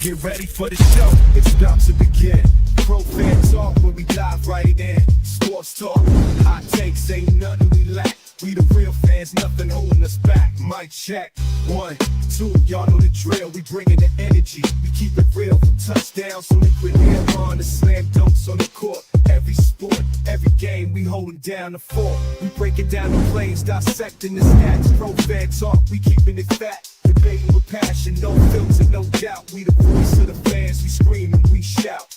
Get ready for the show, it's about to begin. Pro fan talk when we dive right in. Sports talk, hot takes, ain't nothing we lack. We the real fans, nothing holding us back. Mic check, 1, 2, y'all know the drill. We bringing the energy, we keep it real. From touchdowns to liquid air on the slam dunks on the court. Every sport, every game, we holding down the fort. We breaking down the plays, dissecting the stats. Pro fan talk, we keeping it fat. Debating with passion, no filter, no doubt. We the voice of the fans, we scream and we shout.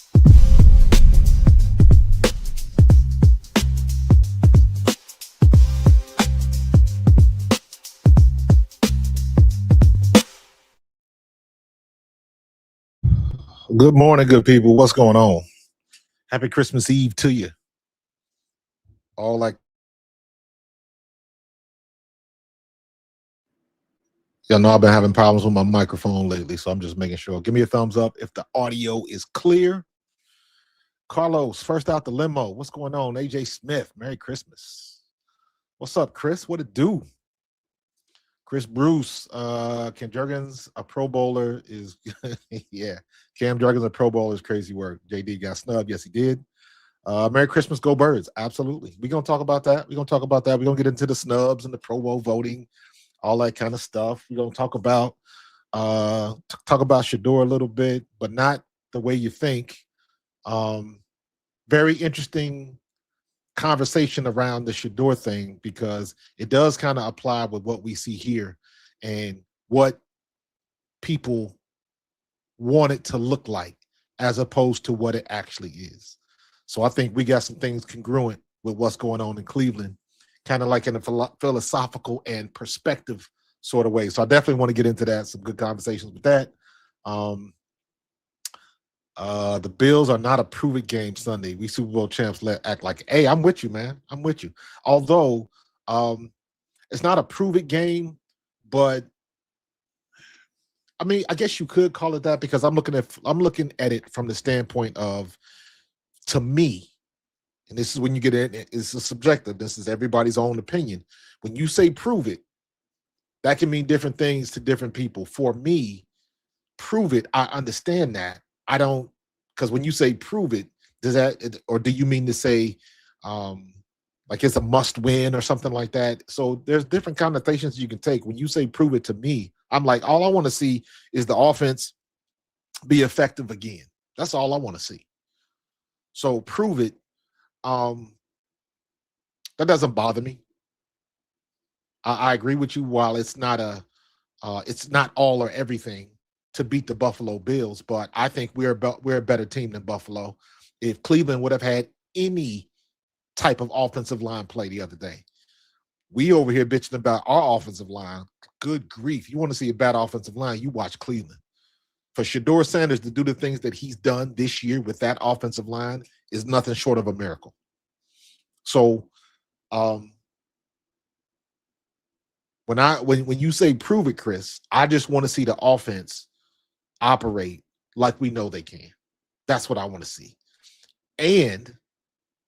Good morning, good people. What's going on? Happy Christmas Eve to you. All like y'all know I've been having problems with my microphone lately, so I'm just making sure. Give me a thumbs up if the audio is clear. Carlos, first out the limo. What's going on? AJ Smith, Merry Christmas. What's up, Chris? What it do? Chris Bruce, Cam Jurgens, a Pro Bowler is yeah. Cam Jurgens, a Pro Bowler is crazy work. JD got snubbed. Yes, he did. Merry Christmas, go Birds. Absolutely. We're gonna talk about that. We're gonna get into the snubs and the Pro Bowl voting, all that kind of stuff. We're gonna talk about Shador a little bit, but not the way you think. Very interesting conversation around the Shador thing, because it does kind of apply with what we see here and what people want it to look like as opposed to what it actually is. So I think we got some things congruent with what's going on in Cleveland, kind of like in a philosophical and perspective sort of way. So I definitely want to get into that, some good conversations with that. The Bills are not a prove-it game Sunday. We Super Bowl champs act like, hey, I'm with you, man. I'm with you. Although it's not a prove-it game, but I mean, I guess you could call it that, because I'm looking at it from the standpoint of, to me, and this is when you get it, it's a subjective. This is everybody's own opinion. When you say prove it, that can mean different things to different people. For me, prove it, I understand that. I don't, because when you say prove it, does that, or do you mean to say like it's a must win or something like that? So there's different connotations you can take. When you say prove it, to me, I'm like, all I want to see is the offense be effective again. That's all I want to see. So prove it. That doesn't bother me. I agree with you. While it's not all or everything to beat the Buffalo Bills, but I think we're a better team than Buffalo. If Cleveland would have had any type of offensive line play the other day, we over here bitching about our offensive line. Good grief. You want to see a bad offensive line, you watch Cleveland. For Shador Sanders to do the things that he's done this year with that offensive line is nothing short of a miracle. So when you say prove it, Chris, I just want to see the offense operate like we know they can. That's what I want to see. And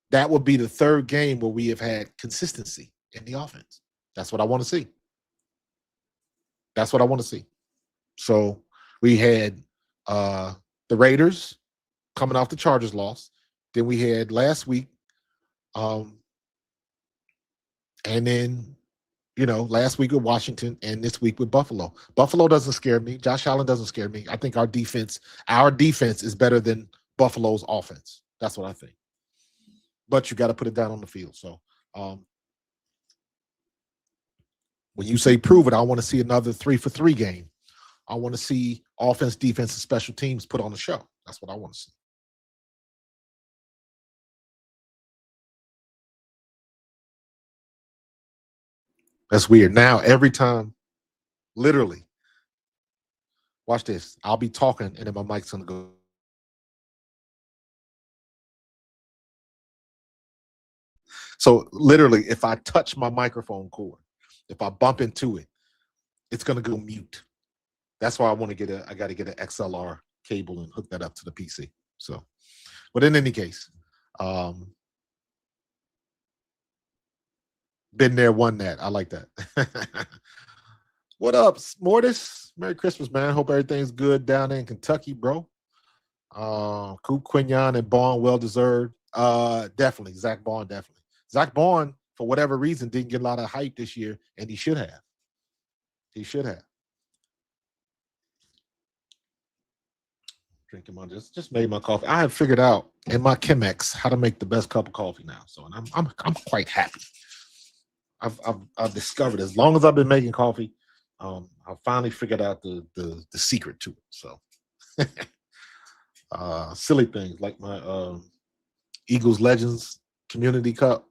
that would be the third game where we have had consistency in the offense. That's what I want to see. That's what I want to see. So we had the Raiders coming off the Chargers loss. Then we had last week, and then last week with Washington and this week with Buffalo. Buffalo doesn't scare me. Josh Allen doesn't scare me. I think our defense is better than Buffalo's offense. That's what I think. But you got to put it down on the field. So when you say prove it, I want to see another 3-for-3 game. I want to see offense, defense, and special teams put on the show. That's what I want to see. That's weird. Now, every time, literally, watch this. I'll be talking, and then my mic's going to go. So, literally, if I touch my microphone cord, if I bump into it, it's going to go mute. That's why I got to get an XLR cable and hook that up to the PC. So, but in any case, been there, won that. I like that. What up, Mortis? Merry Christmas, man. Hope everything's good down there in Kentucky, bro. Coop Quignon and Bond, well deserved. Definitely. Zach Bond, definitely. Zach Bond, for whatever reason, didn't get a lot of hype this year, and he should have. He should have. Drinking my just made my coffee. I have figured out in my Chemex how to make the best cup of coffee now. So and I'm quite happy. I've discovered as long as I've been making coffee, I finally figured out the secret to it. So silly things like my Eagles Legends Community Cup.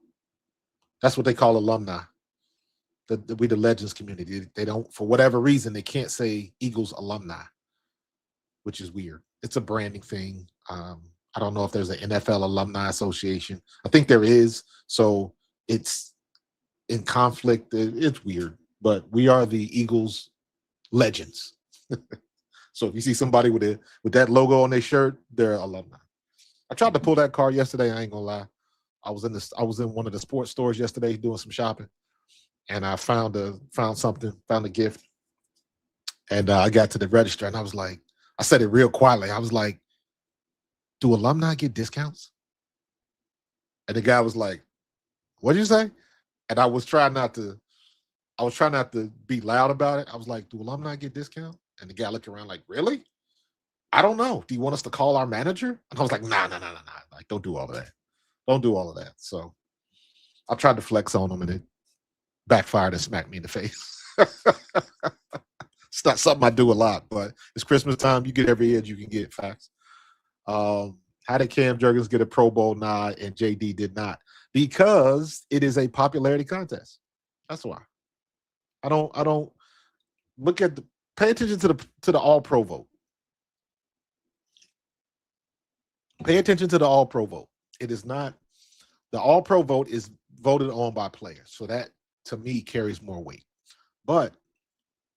That's what they call alumni. We the Legends community. They don't, for whatever reason, they can't say Eagles alumni, which is weird. It's a branding thing. I don't know if there's an NFL alumni association. I think there is. So it's in conflict. It's weird, but we are the Eagles legends. So if you see somebody with that logo on their shirt, they're alumni. I tried to pull that card yesterday. I ain't gonna lie. I was in one of the sports stores yesterday doing some shopping, and I found a gift, and I got to the register, and I was like, I said it real quietly. I was like, "Do alumni get discounts?" And the guy was like, "What did you say?" And I was trying not to be loud about it. I was like, "Do alumni get discount?" And the guy looked around like, "Really? I don't know. Do you want us to call our manager?" And I was like, "Nah. Like, don't do all of that. Don't do all of that." So I tried to flex on him, and it backfired and smacked me in the face. It's not something I do a lot, but it's Christmas time. You get every edge you can get. Facts. How did Cam Jurgens get a Pro Bowl nod and JD did not? Because it is a popularity contest. That's why. I don't look at pay attention to the All Pro vote. Pay attention to the All Pro vote. It is not the All Pro vote is voted on by players. So that to me carries more weight. But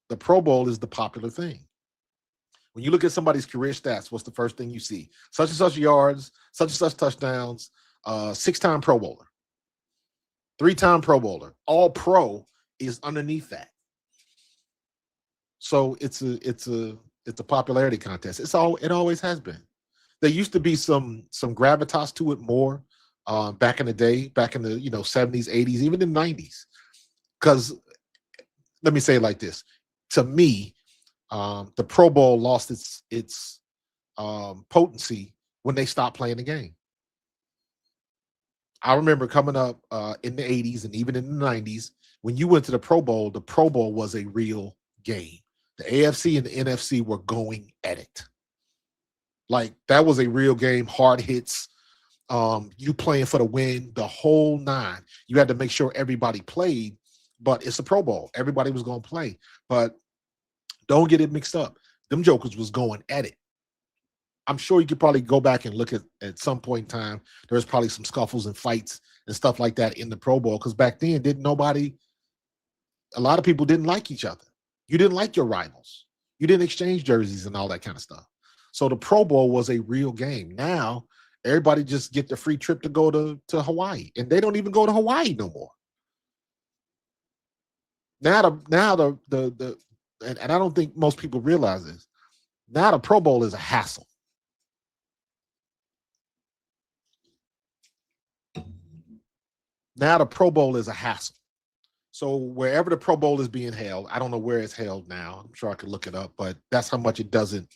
the Pro Bowl is the popular thing. When you look at somebody's career stats, what's the first thing you see? Such and such yards, such and such touchdowns, 6-time Pro Bowler, 3-time Pro Bowler. All Pro is underneath that. So it's a popularity contest. It always has been. There used to be some gravitas to it more back in the day, back in the 70s, 80s, even in the 90s. Because let me say it like this: to me, the Pro Bowl lost its potency when they stopped playing the game. I remember coming up in the 80s and even in the 90s, when you went to the Pro Bowl was a real game. The AFC and the NFC were going at it. Like, that was a real game, hard hits, you playing for the win, the whole nine. You had to make sure everybody played, but it's a Pro Bowl. Everybody was going to play. But don't get it mixed up. Them jokers was going at it. I'm sure you could probably go back and look at some point in time. There was probably some scuffles and fights and stuff like that in the Pro Bowl, because back then a lot of people didn't like each other. You didn't like your rivals. You didn't exchange jerseys and all that kind of stuff. So the Pro Bowl was a real game. Now everybody just get the free trip to go to Hawaii, and they don't even go to Hawaii no more. Now the and I don't think most people realize this. Now the Pro Bowl is a hassle. Now the Pro Bowl is a hassle. So wherever the Pro Bowl is being held, I don't know where it's held now. I'm sure I could look it up, but that's how much it doesn't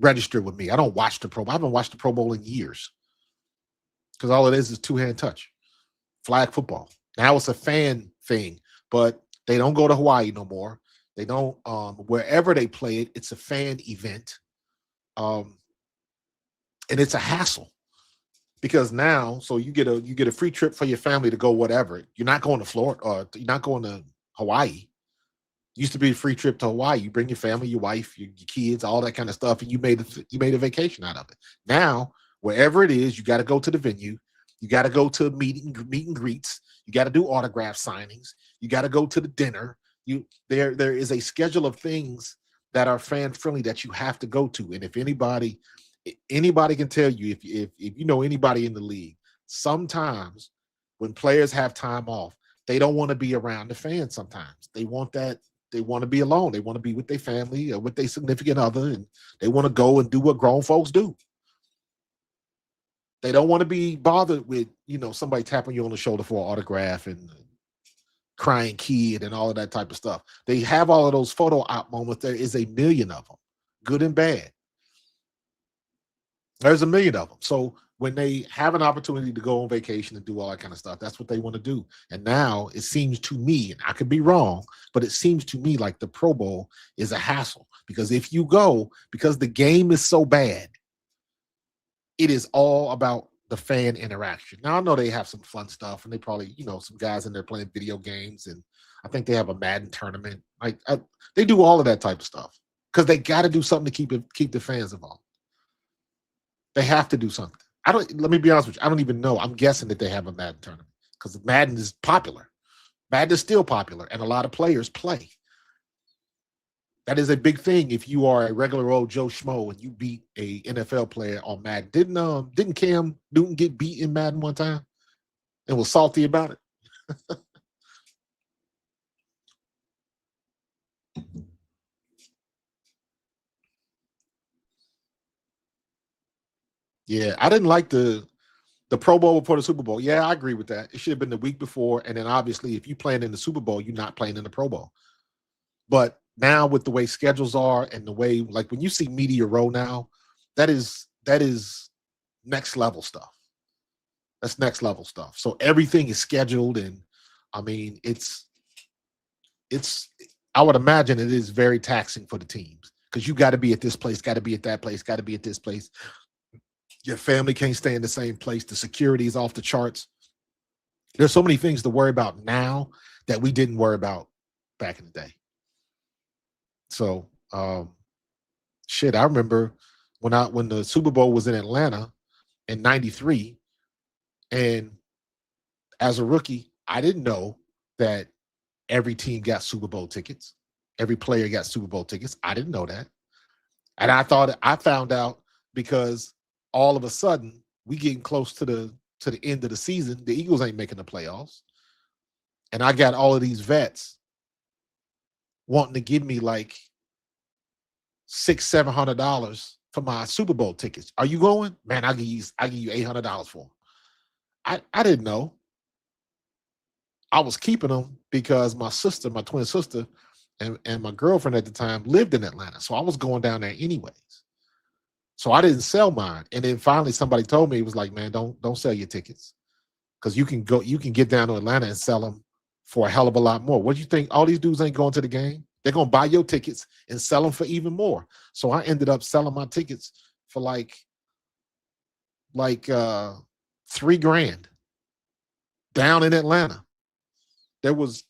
register with me. I don't watch the Pro Bowl. I haven't watched the Pro Bowl in years, because all it is two-hand touch, flag football. Now it's a fan thing, but they don't go to Hawaii no more. They don't. Wherever they play it, it's a fan event, and it's a hassle. Because now, so you get a free trip for your family to go whatever. You're not going to Florida, or you're not going to Hawaii. Used to be a free trip to Hawaii. You bring your family, your wife, your kids, all that kind of stuff, and you made a vacation out of it. Now, wherever it is, you got to go to the venue. You got to go to meet and greets. You got to do autograph signings. You got to go to the dinner. There is a schedule of things that are fan friendly that you have to go to. And if anybody can tell you, if you know anybody in the league, sometimes when players have time off, they don't want to be around the fans. Sometimes they want that they want to be alone. They want to be with their family or with their significant other, and they want to go and do what grown folks do. They don't want to be bothered with, somebody tapping you on the shoulder for an autograph and crying kid and all of that type of stuff. They have all of those photo op moments. There is a million of them, good and bad. There's a million of them. So when they have an opportunity to go on vacation and do all that kind of stuff, that's what they want to do. And now it seems to me, and I could be wrong, but it seems to me like the Pro Bowl is a hassle, because if you go, because the game is so bad, it is all about the fan interaction. Now I know they have some fun stuff, and they probably, some guys in there playing video games, and I think they have a Madden tournament. They do all of that type of stuff because they got to do something to keep the fans involved. They have to do something. Let me be honest with you. I don't even know. I'm guessing that they have a Madden tournament because Madden is popular. Madden is still popular, and a lot of players play. That is a big thing if you are a regular old Joe Schmo and you beat a NFL player on Madden. Didn't Cam Newton get beat in Madden one time and was salty about it? Yeah, I didn't like the Pro Bowl before the Super Bowl. Yeah, I agree with that. It should have been the week before, and then obviously if you playing in the Super Bowl, you're not playing in the Pro Bowl. But now with the way schedules are and the way, like when you see Media Row now, that is next level stuff. That's next level stuff. So everything is scheduled, and I mean it's I would imagine it is very taxing for the teams because you got to be at this place, got to be at that place, got to be at this place. Your family can't stay in the same place. The security is off the charts. There's so many things to worry about now that we didn't worry about back in the day. So, I remember when the Super Bowl was in Atlanta in '93, and as a rookie, I didn't know that every team got Super Bowl tickets. Every player got Super Bowl tickets. I didn't know that. And I found out because all of a sudden we getting close to the end of the season. The Eagles ain't making the playoffs. And I got all of these vets wanting to give me like $600-700 for my Super Bowl tickets. Are you going? Man, I give you $800 for them. I didn't know. I was keeping them because my twin sister, and my girlfriend at the time lived in Atlanta. So I was going down there anyways. So I didn't sell mine. And then finally somebody told me, it was like, man, don't sell your tickets. Because you can get down to Atlanta and sell them for a hell of a lot more. What do you think? All these dudes ain't going to the game. They're going to buy your tickets and sell them for even more. So I ended up selling my tickets for like $3,000 down in Atlanta. There was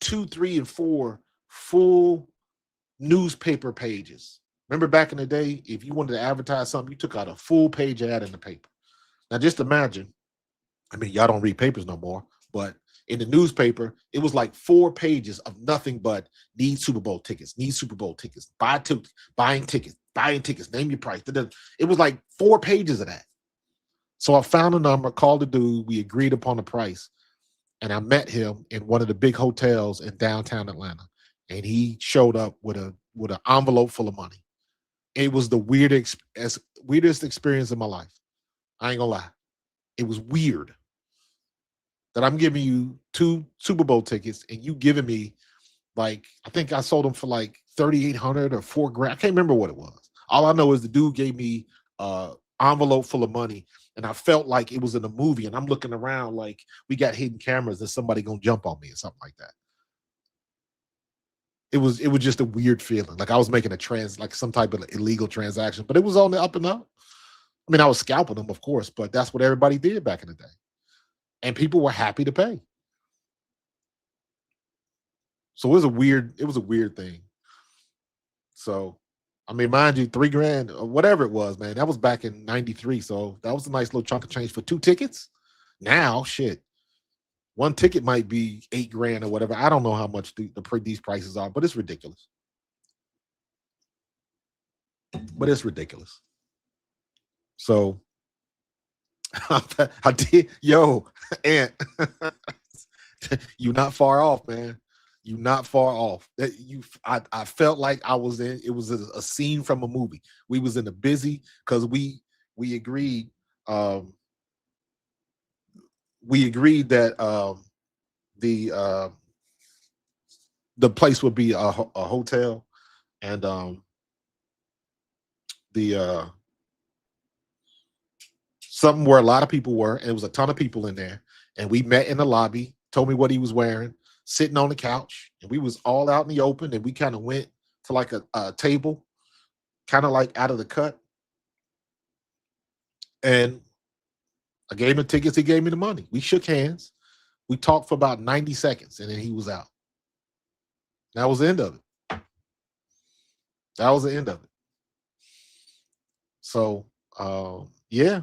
2, 3, and 4 full newspaper pages. Remember back in the day, if you wanted to advertise something, you took out a full page ad in the paper. Now just imagine, I mean, y'all don't read papers no more, but in the newspaper, it was like 4 pages of nothing but need Super Bowl tickets, buying tickets, name your price. It was like 4 pages of that. So I found a number, called the dude, we agreed upon the price, and I met him in one of the big hotels in downtown Atlanta. And he showed up with an envelope full of money. It was the weirdest experience of my life. I ain't gonna lie. It was weird that I'm giving you 2 Super Bowl tickets and you giving me, like, I think I sold them for like $3,800 or $4,000. I can't remember what it was. All I know is the dude gave me an envelope full of money, and I felt like it was in a movie, and I'm looking around like we got hidden cameras and somebody gonna jump on me or something like that. It was just a weird feeling. Like I was making like some type of illegal transaction, but it was on the up and up. I mean, I was scalping them, of course, but that's what everybody did back in the day. And people were happy to pay. So it was a weird thing. So, I mean, mind you, $3,000 or whatever it was, man, that was back in '93. So that was a nice little chunk of change for 2 tickets. Now, shit, 1 ticket might be $8,000 or whatever. I don't know how much these prices are, but it's ridiculous. So I did, yo, Aunt, you're not far off, man. You not far off. That I felt like I was in. It was a scene from a movie. We was in a busy because we agreed. Um, we agreed that the uh, the place would be a hotel, and the something where a lot of people were, and it was a ton of people in there. And we met in the lobby. Told me what he was wearing, sitting on the couch, and we was all out in the open. And we kind of went to like a table, kind of like out of the cut. And I gave him tickets. He gave me the money. We shook hands. We talked for about 90 seconds, and then he was out. That was the end of it. That was the end of it. So, yeah,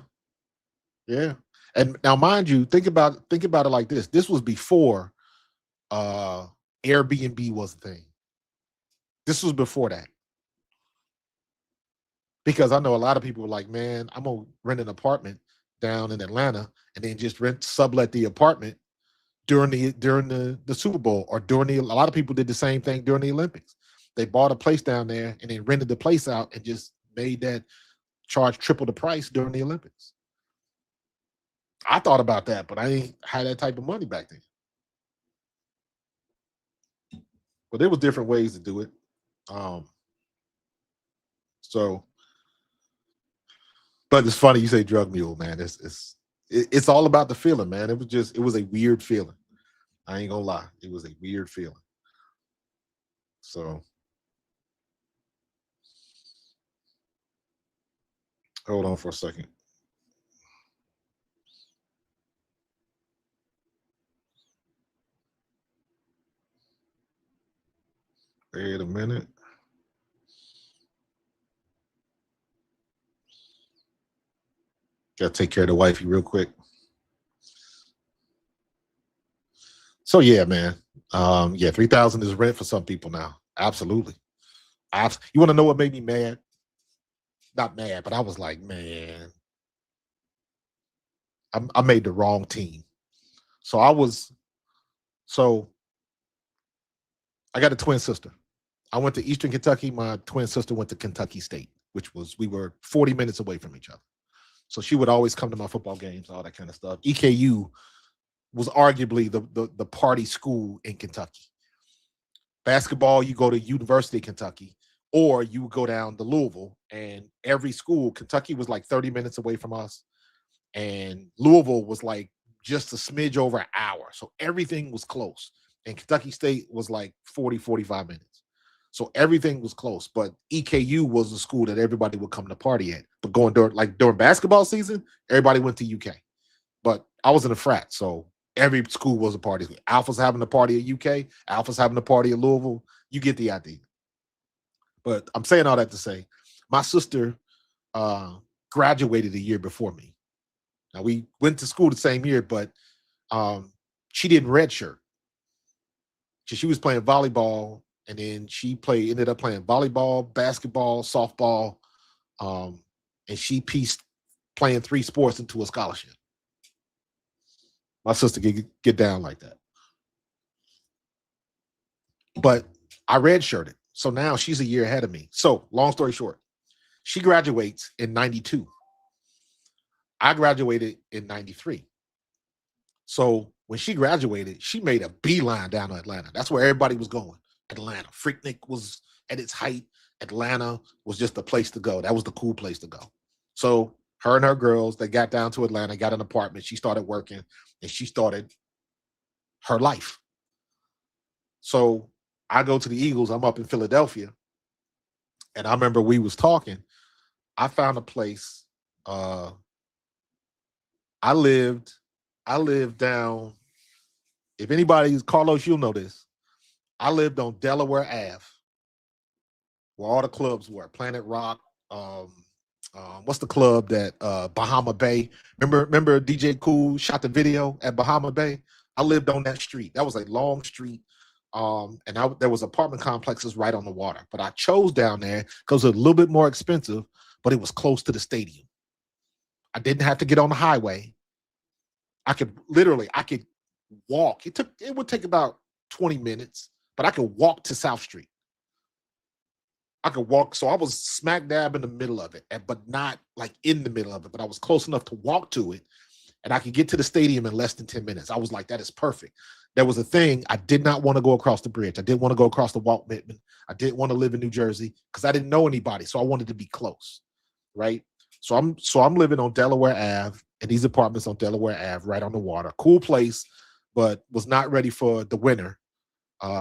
yeah. And now, mind you, think about it like this. This was before Airbnb was a thing. This was before that. Because I know a lot of people were like, man, I'm gonna rent an apartment down in Atlanta and then just sublet the apartment during the Super Bowl, or a lot of people did the same thing during the Olympics. They bought a place down there and then rented the place out and just made that charge triple the price during the Olympics. I thought about that, but I ain't had that type of money back then. But there was different ways to do it. So, but it's funny you say drug mule, man. It's all about the feeling, man. It was a weird feeling. I ain't gonna lie, it was a weird feeling. So, hold on for a second. Wait a minute. Gotta take care of the wifey real quick. So yeah, man. Yeah, 3,000 is rent for some people now. Absolutely. You want to know what made me mad? Not mad, but I was like, man, I made the wrong team. So I got a twin sister. I went to Eastern Kentucky. My twin sister went to Kentucky State, we were 40 minutes away from each other. So she would always come to my football games, all that kind of stuff. EKU was arguably the party school in Kentucky. Basketball, you go to University of Kentucky, or you would go down to Louisville, and every school, Kentucky was like 30 minutes away from us, and Louisville was like just a smidge over an hour. So everything was close. And Kentucky State was like 40, 45 minutes. So everything was close. But EKU was the school that everybody would come to party at. But during basketball season, everybody went to UK. But I was in a frat, so every school was a party. Alpha's having a party at UK. Alpha's having a party at Louisville. You get the idea. But I'm saying all that to say, my sister graduated a year before me. Now, we went to school the same year, but she didn't redshirt. She was playing volleyball, and then she ended up playing volleyball, basketball, softball, and she pieced playing 3 sports into a scholarship. My sister could get down like that. But I redshirted. So now she's a year ahead of me. So long story short, she graduates in 92. I graduated in 93. So when she graduated, she made a beeline down to Atlanta. That's where everybody was going. Atlanta. Freaknik was at its height. Atlanta was just the place to go. That was the cool place to go. So her and her girls, they got down to Atlanta, got an apartment. She started working, and she started her life. So I go to the Eagles. I'm up in Philadelphia. And I remember we was talking. I found a place. I lived down, if anybody's Carlos, you'll know this. I lived on Delaware Ave, where all the clubs were. Planet Rock. What's the club that Bahama Bay? Remember DJ Cool shot the video at Bahama Bay? I lived on that street. That was a long street. And there was apartment complexes right on the water. But I chose down there because it was a little bit more expensive, but it was close to the stadium. I didn't have to get on the highway. I could walk. It would take about 20 minutes, but I could walk to South Street. I could walk. So I was smack dab in the middle of it, but not like in the middle of it, but I was close enough to walk to it. And I could get to the stadium in less than 10 minutes. I was like, that is perfect. There was a thing. I did not want to go across the bridge. I didn't want to go across the Walt Whitman. I didn't want to live in New Jersey because I didn't know anybody. So I wanted to be close. Right. So I'm living on Delaware Ave, and these apartments on Delaware Ave, right on the water. Cool place, but was not ready for the winter.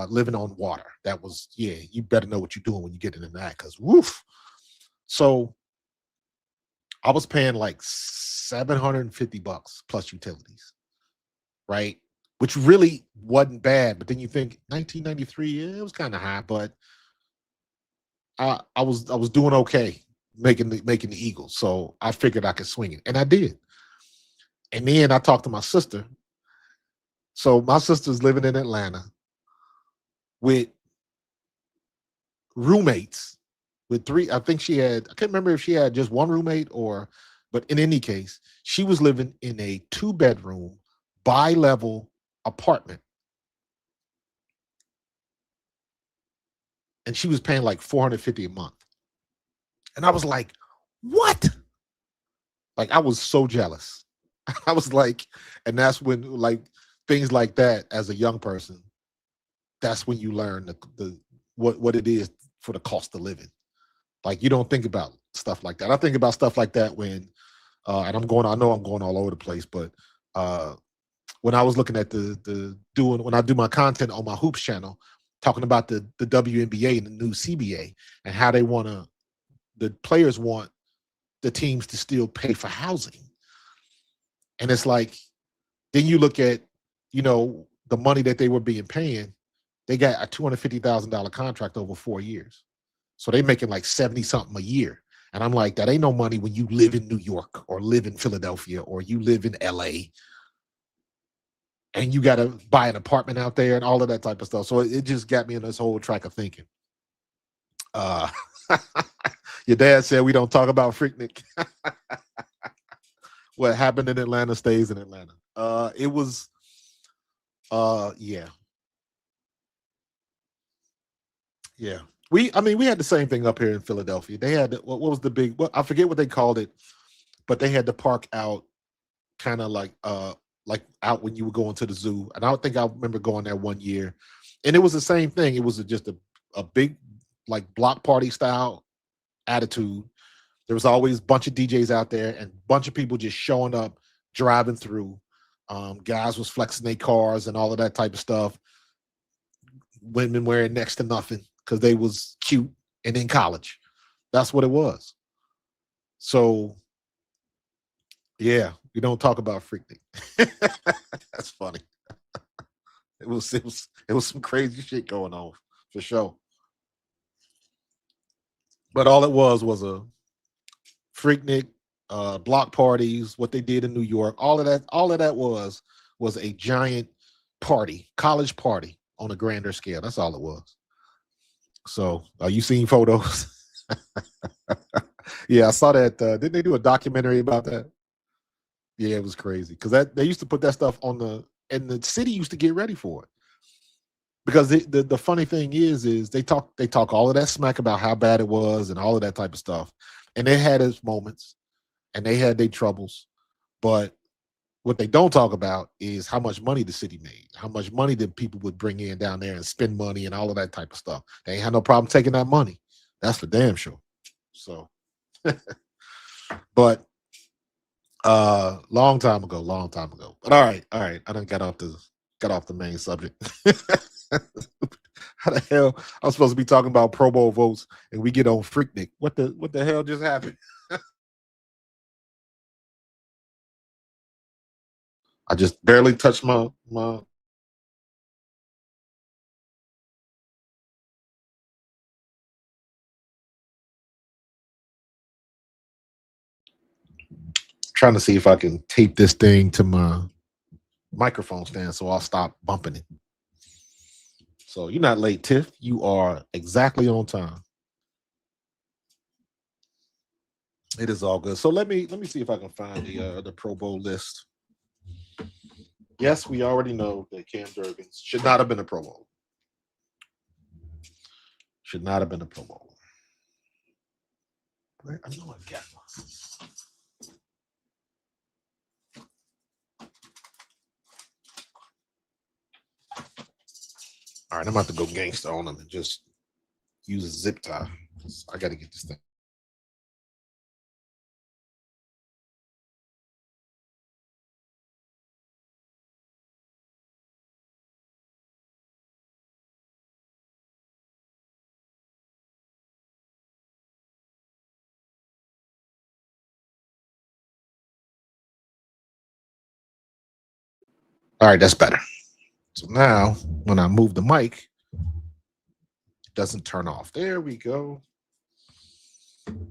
Living on water. That was, yeah, you better know what you're doing when you get into that, because woof. So I was paying like $750 plus utilities, right? Which really wasn't bad. But then you think 1993, yeah, it was kind of high, but I was doing okay making the Eagles. So I figured I could swing it. And I did. And then I talked to my sister. So my sister's living in Atlanta with roommates, with three. I think she had, I can't remember if she had just one roommate or, but in any case, she was living in a 2-bedroom bi-level apartment. And she was paying like $450 a month. And I was like, what? Like, I was so jealous. I was like, and that's when, like, things like that as a young person, that's when you learn the what it is for the cost of living. Like, you don't think about stuff like that. I think about stuff like that when, and I know I'm going all over the place, but when I was looking at when I do my content on my Hoops channel, talking about the WNBA and the new CBA and how the players want the teams to still pay for housing. And it's like, then you look at, the money that they were paying, they got a $250,000 contract over 4 years. So they making like 70 something a year. And I'm like, that ain't no money when you live in New York or live in Philadelphia or you live in LA and you got to buy an apartment out there and all of that type of stuff. So it just got me in this whole track of thinking. Your dad said we don't talk about Freaknik. What happened in Atlanta stays in Atlanta. It was, yeah. Yeah. We had the same thing up here in Philadelphia. They had, what was the big, I forget what they called it, but they had the park out kind of like out when you were going to the zoo. And I think I remember going there one year, and it was the same thing. It was just a big, like, block party style attitude. There was always a bunch of DJs out there and a bunch of people just showing up, driving through. Guys was flexing their cars and all of that type of stuff. Women wearing next to nothing because they was cute and in college. That's what it was. So, yeah, we don't talk about Freaknik. That's funny. It was some crazy shit going on for sure. But all it was a Freaknik, block parties, what they did in New York, all of that was a giant party, college party on a grander scale. That's all it was. So, you seen photos? Yeah, I saw that. Didn't they do a documentary about that? Yeah, it was crazy because they used to put that stuff and the city used to get ready for it. Because the funny thing is they talk all of that smack about how bad it was and all of that type of stuff, and they had its moments, and they had their troubles, but what they don't talk about is how much money the city made, how much money that people would bring in down there and spend money and all of that type of stuff. They ain't had no problem taking that money. That's for damn sure. So, but long time ago. But all right. I done got off the main subject. How the hell I'm supposed to be talking about Pro Bowl votes and we get on Freaknik? What the hell just happened? I just barely touched my trying to see if I can tape this thing to my microphone stand so I'll stop bumping it. So you're not late, Tiff. You are exactly on time. It is all good. So let me see if I can find the Pro Bowl list. Yes, we already know that Cam Jurgens should not have been a Pro Bowl. Should not have been a Pro Bowl. Where I know I got one. All right, I'm about to go gangster on them and just use a zip tie. I got to get this thing. All right, that's better. So now when I move the mic, it doesn't turn off. There we go.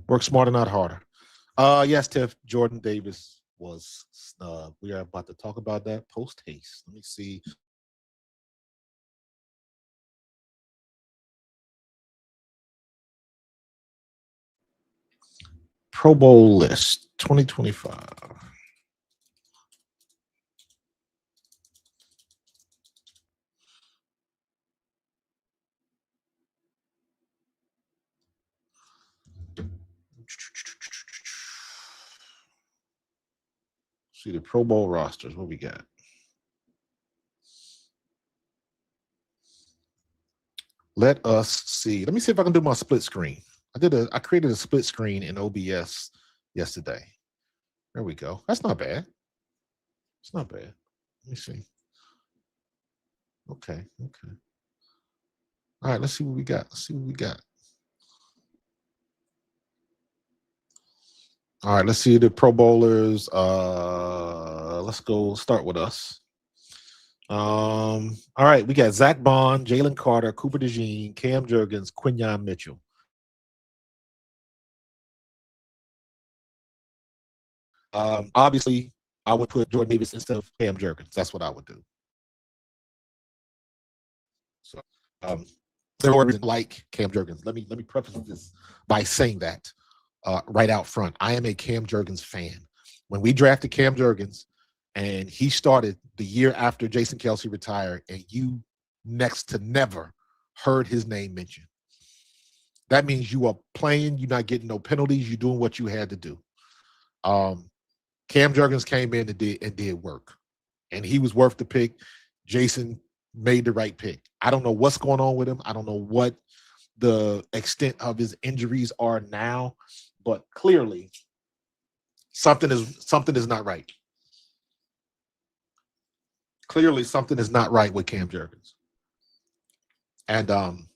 Work smarter, not harder. Yes, Tiff, Jordan Davis was snubbed. We are about to talk about that post haste. Let me see. Pro Bowl list 2025. See the Pro Bowl rosters. What we got? Let us see. Let me see if I can do my split screen. I created a split screen in OBS yesterday. There we go. That's not bad. It's not bad. Let me see. Okay. All right, let's see what we got. All right, let's see the Pro Bowlers. Let's go start with us. All right, we got Zach Bond, Jalen Carter, Cooper DeJean, Cam Jurgens, Quinyon Mitchell. Obviously, I would put Jordan Davis instead of Cam Jurgens. That's what I would do. So, there were like Cam Jurgens. Let me preface this by saying that right out front, I am a Cam Jurgens fan. When we drafted Cam Jurgens, and he started the year after Jason Kelsey retired, and you next to never heard his name mentioned. That means you are playing, you're not getting no penalties, you're doing what you had to do. Cam Jurgens came in and did work, and he was worth the pick. Jason made the right pick. I don't know what's going on with him. I don't know what the extent of his injuries are now, but clearly something is not right. Clearly something is not right with Cam Jurgens. And I'm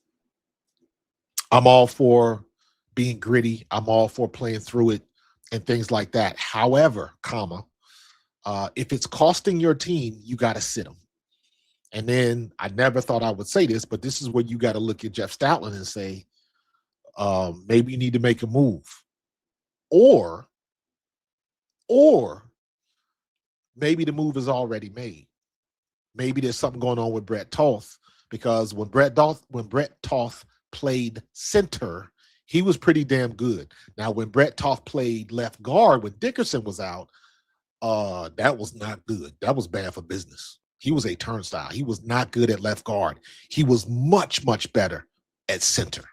all for being gritty. I'm all for playing through it and things like that. However, if it's costing your team, you got to sit them. And then I never thought I would say this, but this is where you got to look at Jeff Stoutland and say, maybe you need to make a move. Or maybe the move is already made. Maybe there's something going on with Brett Toth, because when Brett Toth played center, he was pretty damn good. Now, when Brett Toth played left guard when Dickerson was out, that was not good. That was bad for business. He was a turnstile. He was not good at left guard. He was much, much better at center.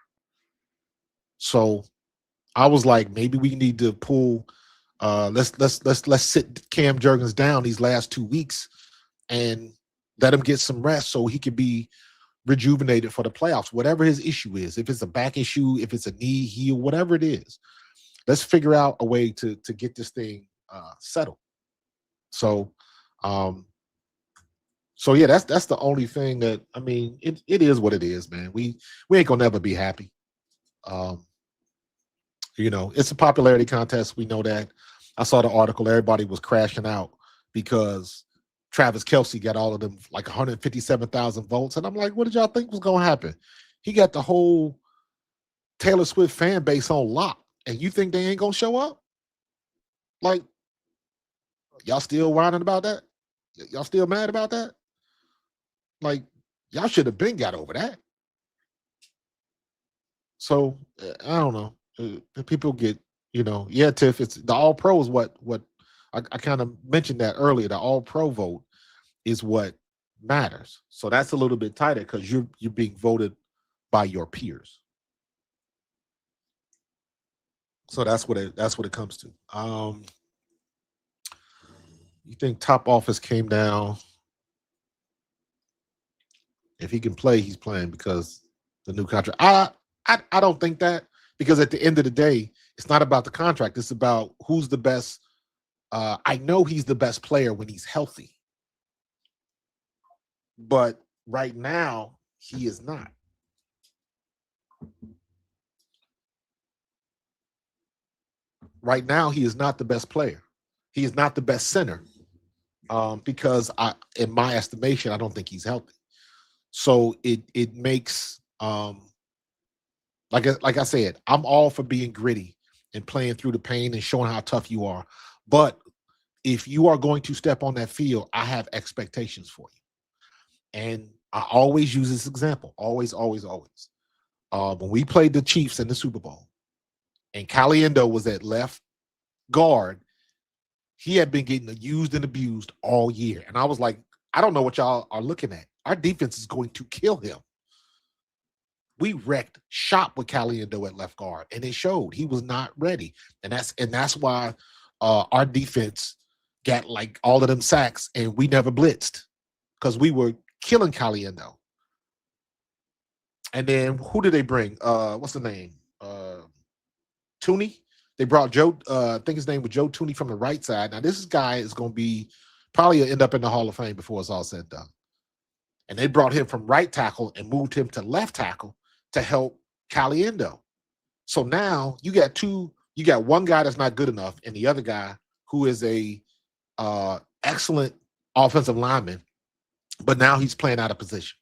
So I was like, maybe we need to pull. Let's sit Cam Jurgens down these last 2 weeks and let him get some rest so he could be rejuvenated for the playoffs. Whatever his issue is, if it's a back issue, if it's a knee, heel, whatever it is, let's figure out a way to get this thing settled. So, yeah, that's the only thing that, I mean, it is what it is, man. We ain't gonna never be happy. It's a popularity contest. We know that. I saw the article. Everybody was crashing out because Travis Kelsey got all of them, like 157,000 votes. And I'm like, what did y'all think was going to happen? He got the whole Taylor Swift fan base on lock. And you think they ain't going to show up? Like, y'all still whining about that? Y'all still mad about that? Like, y'all should have been got over that. So, I don't know. People get, yeah, Tiff, it's the all pro is what I kind of mentioned that earlier. The all pro vote is what matters. So that's a little bit tighter because you're being voted by your peers. So that's what it comes to. You think top office came down? If he can play, he's playing because the new contract. I don't think that, because at the end of the day, it's not about the contract. It's about who's the best. I know he's the best player when he's healthy, but right now he is not. Right now he is not the best player. He is not the best center, because in my estimation, I don't think he's healthy. So it makes, like I said, I'm all for being gritty and playing through the pain and showing how tough you are. But if you are going to step on that field, I have expectations for you. And I always use this example. Always, always, always. When we played the Chiefs in the Super Bowl, and Caliendo was at left guard, he had been getting used and abused all year. And I was like, I don't know what y'all are looking at. Our defense is going to kill him. We wrecked shop with Caliendo at left guard, and it showed. He was not ready. And that's why our defense got like all of them sacks, and we never blitzed because we were killing Caliendo. And then who did they bring? What's the name? Tooney. They brought Joe. I think his name was Joe Tooney from the right side. Now this guy is going to be probably end up in the Hall of Fame before it's all said and done. And they brought him from right tackle and moved him to left tackle to help Caliendo. So now you got one guy that's not good enough, and the other guy who is a excellent offensive lineman, but now he's playing out of position.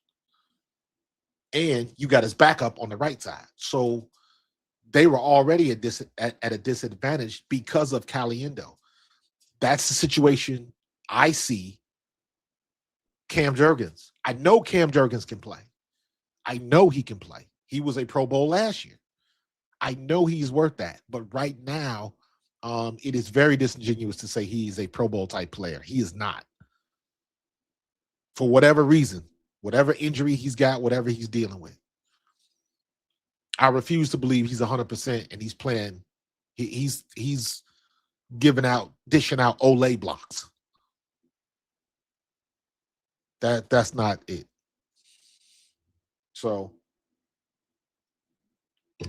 And you got his backup on the right side. So they were already at a disadvantage because of Caliendo. That's the situation I see Cam Jurgens. I know Cam Jurgens can play. I know he can play. He was a Pro Bowl last year. I know he's worth that. But right now, it is very disingenuous to say he's a Pro Bowl type player. He is not. For whatever reason, whatever injury he's got, whatever he's dealing with. I refuse to believe he's 100% and he's playing. He's dishing out Olay blocks. That's not it. So,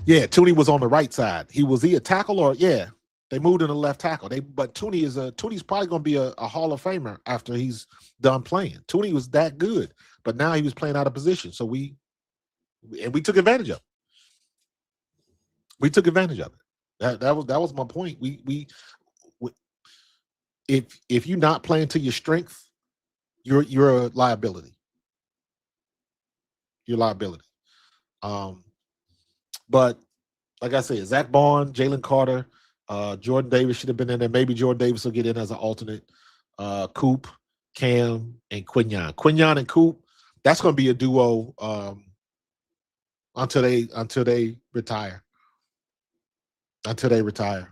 yeah, Tooney was on the right side. Was he a tackle or yeah? They moved in the left tackle. But Tooney's probably going to be a Hall of Famer after he's done playing. Tooney was that good, but now he was playing out of position. So we took advantage of it. We took advantage of it. That was my point. If you're not playing to your strength, you're a liability. Your liability. But like I said, Zach Bond, Jalen Carter, Jordan Davis should have been in there. Maybe Jordan Davis will get in as an alternate. Coop, Cam, and Quinyon. Quinyon and Coop, that's going to be a duo until they retire. Until they retire.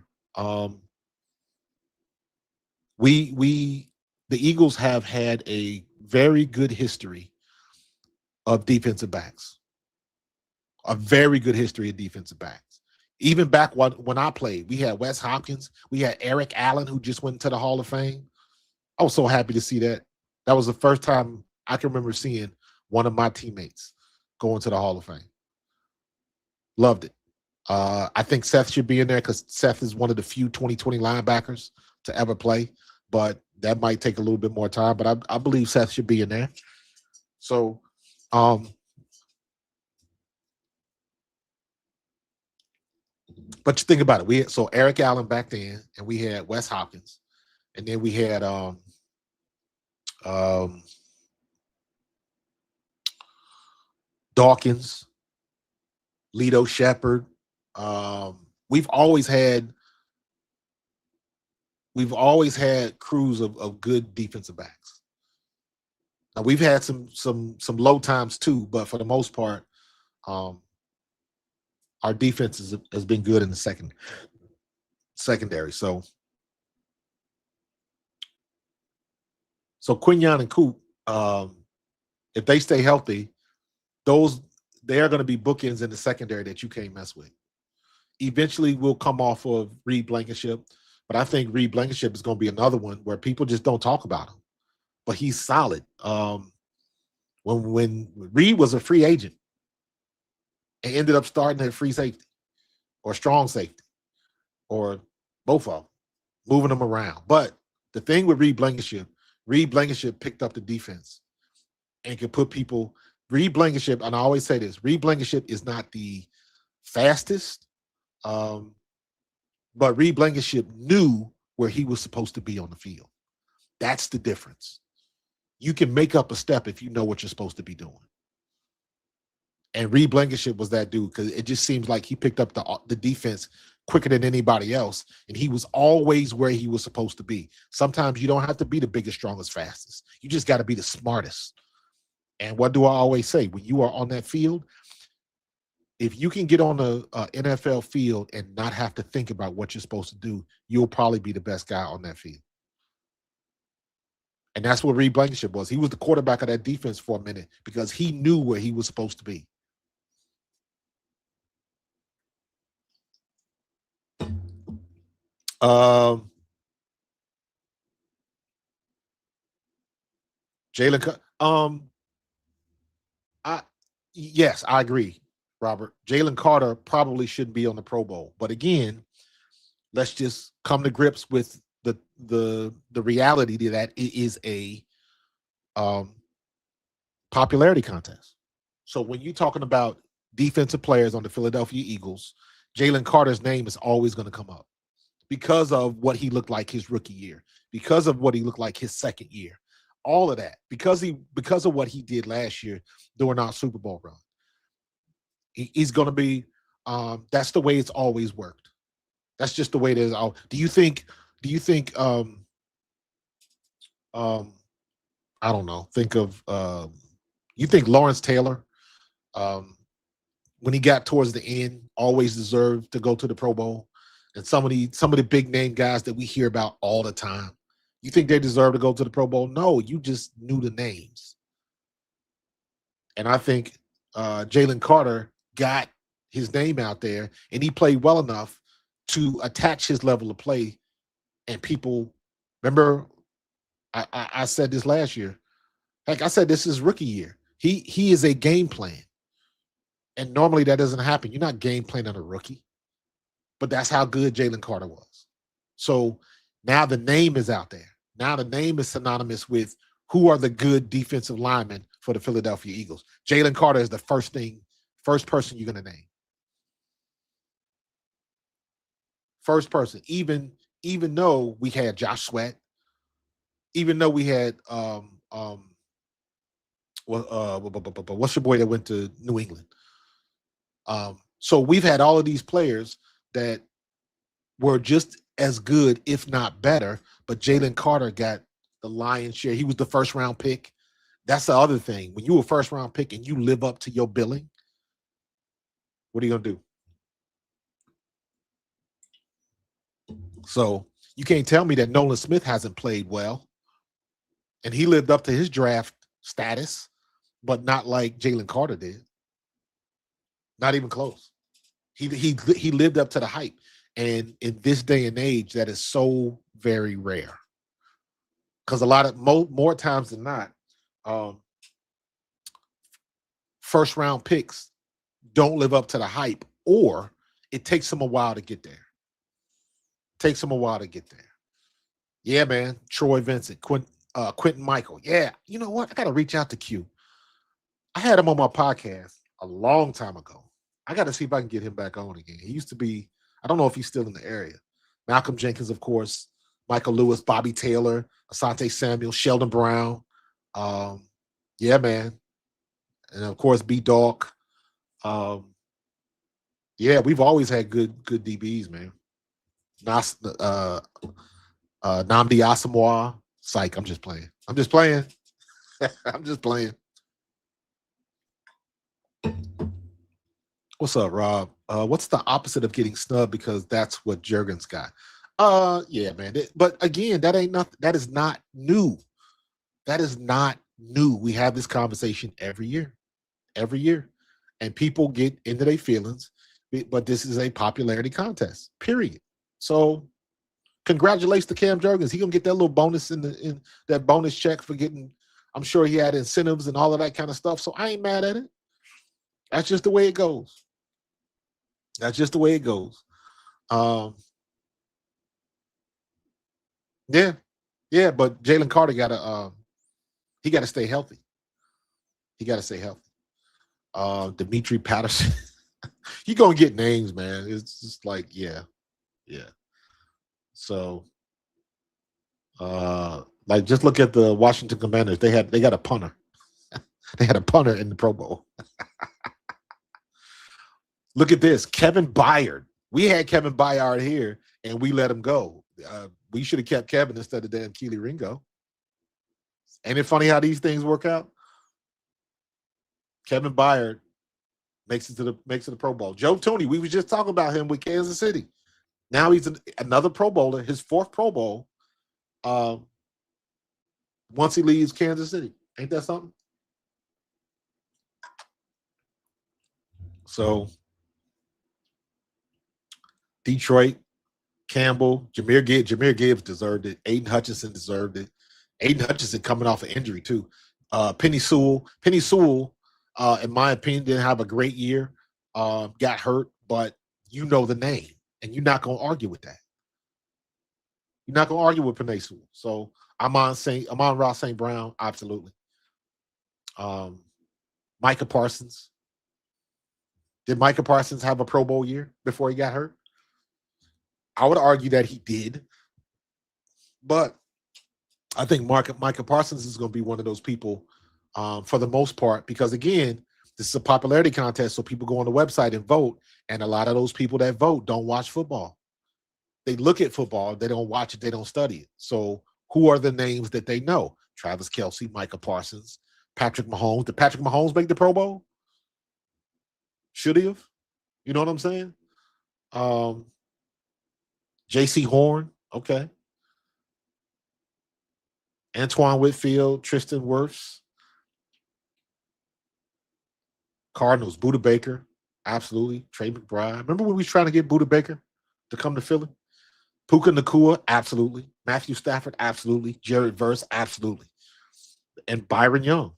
The Eagles have had a very good history of defensive backs. A very good history of defensive backs. Even back when I played, we had Wes Hopkins. We had Eric Allen, who just went into the Hall of Fame. I was so happy to see that. That was the first time I can remember seeing one of my teammates go into the Hall of Fame. Loved it. I think Seth should be in there because Seth is one of the few 2020 linebackers to ever play, but that might take a little bit more time. But I believe Seth should be in there. So, but you think about it. So Eric Allen back then, and we had Wes Hopkins, and then we had Dawkins, Lito Shepherd. We've always had crews of good defensive backs. Now we've had some low times too, but for the most part, our defense has been good in the secondary. So Quinyon and Coop, if they stay healthy, they are going to be bookends in the secondary that you can't mess with. Eventually, we'll come off of Reed Blankenship, but I think Reed Blankenship is going to be another one where people just don't talk about him, but he's solid. When Reed was a free agent and ended up starting at free safety or strong safety or both of them, moving them around. But the thing with Reed Blankenship picked up the defense and could put people. Reed Blankenship, and I always say this: Reed Blankenship is not the fastest, um, but Reed Blankenship knew where he was supposed to be on the field. That's the difference. You can make up a step if you know what you're supposed to be doing. And Reed Blankenship was that dude because it just seems like he picked up the defense quicker than anybody else, and he was always where he was supposed to be. Sometimes you don't have to be the biggest, strongest, fastest. You just got to be the smartest. And what do I always say? When you are on that field, if you can get on a NFL field and not have to think about what you're supposed to do, you'll probably be the best guy on that field. And that's what Reed Blankenship was. He was the quarterback of that defense for a minute because he knew where he was supposed to be. Jalen, yes, I agree, Robert. Jalen Carter probably shouldn't be on the Pro Bowl, but again, let's just come to grips with the reality that it is a popularity contest. So when you're talking about defensive players on the Philadelphia Eagles, Jalen Carter's name is always going to come up because of what he looked like his rookie year, because of what he looked like his second year, all of that, because of what he did last year during our Super Bowl run. He's going to be. That's the way it's always worked. That's just the way it is. Do you think? I don't know. Think of. You think Lawrence Taylor, when he got towards the end, always deserved to go to the Pro Bowl, and some of the big name guys that we hear about all the time. You think they deserve to go to the Pro Bowl? No, you just knew the names. And I think Jalen Carter got his name out there, and he played well enough to attach his level of play. And people remember, I said this last year. Heck, I said this is rookie year. He is a game plan, and normally that doesn't happen. You're not game planning on a rookie, but that's how good Jalen Carter was. So now the name is out there. Now the name is synonymous with who are the good defensive linemen for the Philadelphia Eagles. Jalen Carter is the first person you're going to name. First person, even though we had Josh Sweat, even though we had what's your boy that went to New England? So we've had all of these players that were just as good, if not better, but Jalen Carter got the lion's share. He was the first round pick. That's the other thing. When you were first round pick and you live up to your billing, what are you going to do? So you can't tell me that Nolan Smith hasn't played well, and he lived up to his draft status, but not like Jalen Carter did. Not even close. He lived up to the hype, and in this day and age, that is so very rare. Because a lot of more times than not, first round picks don't live up to the hype, or it takes them a while to get there. Yeah, man. Troy Vincent, Quentin Michael. Yeah, you know what? I got to reach out to Q. I had him on my podcast a long time ago. I got to see if I can get him back on again. He used to be, I don't know if he's still in the area. Malcolm Jenkins, of course, Michael Lewis, Bobby Taylor, Asante Samuel, Sheldon Brown. Yeah, man. And of course, B-Dog. Yeah, we've always had good DBs, man. Namdi Asamoah. Psych, I'm just playing. I'm just playing. What's up, Rob? What's the opposite of getting snubbed? Because that's what Jurgens got. Yeah, man. But again, that is not new. That is not new. We have this conversation every year. And people get into their feelings. but this is a popularity contest, period. So congratulations to Cam Jurgens. He gonna get that little bonus in that bonus check for getting. I'm sure he had incentives and all of that kind of stuff. So I ain't mad at it. That's just the way it goes. That's just the way it goes. Um, yeah, yeah. But Jalen Carter he gotta stay healthy. He gotta stay healthy. Dimitri Patterson. You gonna get names, man. It's just like, yeah, yeah. So like just look at the Washington Commanders. They got a punter. They had a punter in the Pro Bowl. Look at this. Kevin Byard. We had Kevin Byard here and we let him go. We should have kept Kevin instead of Dan Keely Ringo. Ain't it funny how these things work out? Kevin Byard makes it to the Pro Bowl. Joe Tooney, we was just talking about him with Kansas City. Now he's another Pro Bowler, his fourth Pro Bowl. Once he leaves Kansas City, ain't that something? So Detroit, Campbell, Jahmyr Gibbs deserved it. Aiden Hutchinson deserved it. Aiden Hutchinson coming off an injury too. Penny Sewell, in my opinion, didn't have a great year. Got hurt, but you know the name, and you're not gonna argue with that. You're not gonna argue with Penny Sewell. So I'm on Ross St. Brown, absolutely. Micah Parsons. Did Micah Parsons have a Pro Bowl year before he got hurt? I would argue that he did, but I think Micah Parsons is going to be one of those people for the most part, because again, this is a popularity contest, so people go on the website and vote, and a lot of those people that vote don't watch football. They look at football, they don't watch it, they don't study it. So who are the names that they know? Travis Kelce, Micah Parsons, Patrick Mahomes. Did Patrick Mahomes make the Pro Bowl? Should he have? You know what I'm saying? J.C. Horn, okay. Antoine Whitfield, Tristan Wirfs. Cardinals, Buda Baker, absolutely. Trey McBride. Remember when we was trying to get Buda Baker to come to Philly? Puka Nacua, absolutely. Matthew Stafford, absolutely. Jared Verse, absolutely. And Byron Young.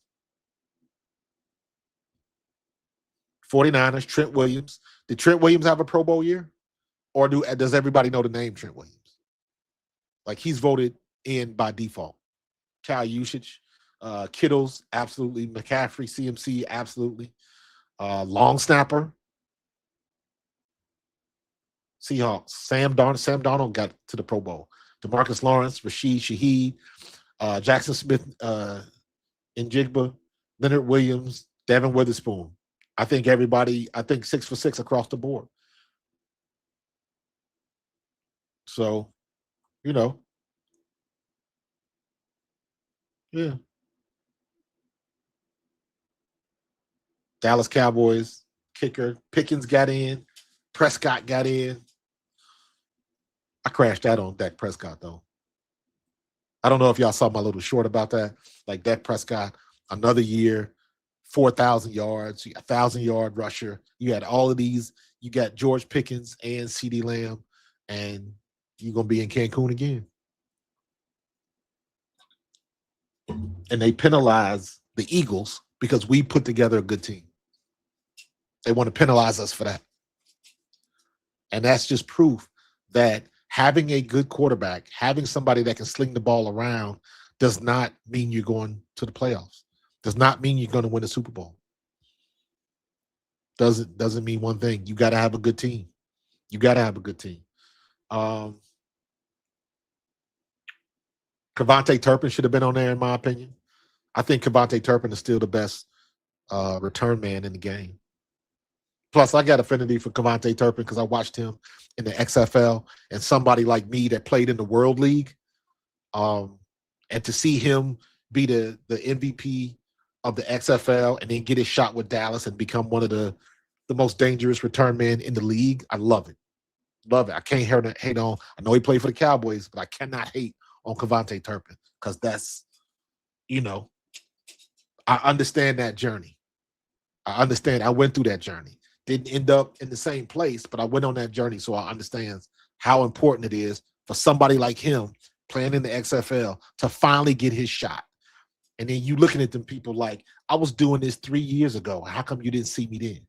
49ers, Trent Williams. Did Trent Williams have a Pro Bowl year? Or does everybody know the name Trent Williams? Like, he's voted in by default. Kyle Usage, Kittles, absolutely. McCaffrey, CMC, absolutely. Long snapper, Seahawks. Sam Darnold got to the Pro Bowl. DeMarcus Lawrence, Rashid Shaheed, Jackson Smith, Njigba, Leonard Williams, Devin Witherspoon. I think 6 for 6 across the board. So, yeah. Dallas Cowboys, kicker. Pickens got in. Prescott got in. I crashed out on Dak Prescott, though. I don't know if y'all saw my little short about that. Like, Dak Prescott, another year, 4,000 yards, 1,000-yard rusher. You had all of these. You got George Pickens and CeeDee Lamb, and you're going to be in Cancun again. And they penalize the Eagles because we put together a good team. They want to penalize us for that. And that's just proof that having a good quarterback, having somebody that can sling the ball around, does not mean you're going to the playoffs. Does not mean you're going to win a Super Bowl. Doesn't mean one thing. You got to have a good team. You got to have a good team. Kevontae Turpin should have been on there, in my opinion. I think Kevontae Turpin is still the best return man in the game. Plus, I got affinity for Kevontae Turpin because I watched him in the XFL, and somebody like me that played in the World League, and to see him be the MVP of the XFL and then get his shot with Dallas and become one of the most dangerous return men in the league, I love it. Love it. I can't hate on. I know he played for the Cowboys, but I cannot hate on Kevontae Turpin because that's, I understand that journey. I understand. I went through that journey. didn't end up in the same place, but I went on that journey, so I understand how important it is for somebody like him playing in the XFL to finally get his shot. And then you looking at them people like, I was doing this 3 years ago. How come you didn't see me then?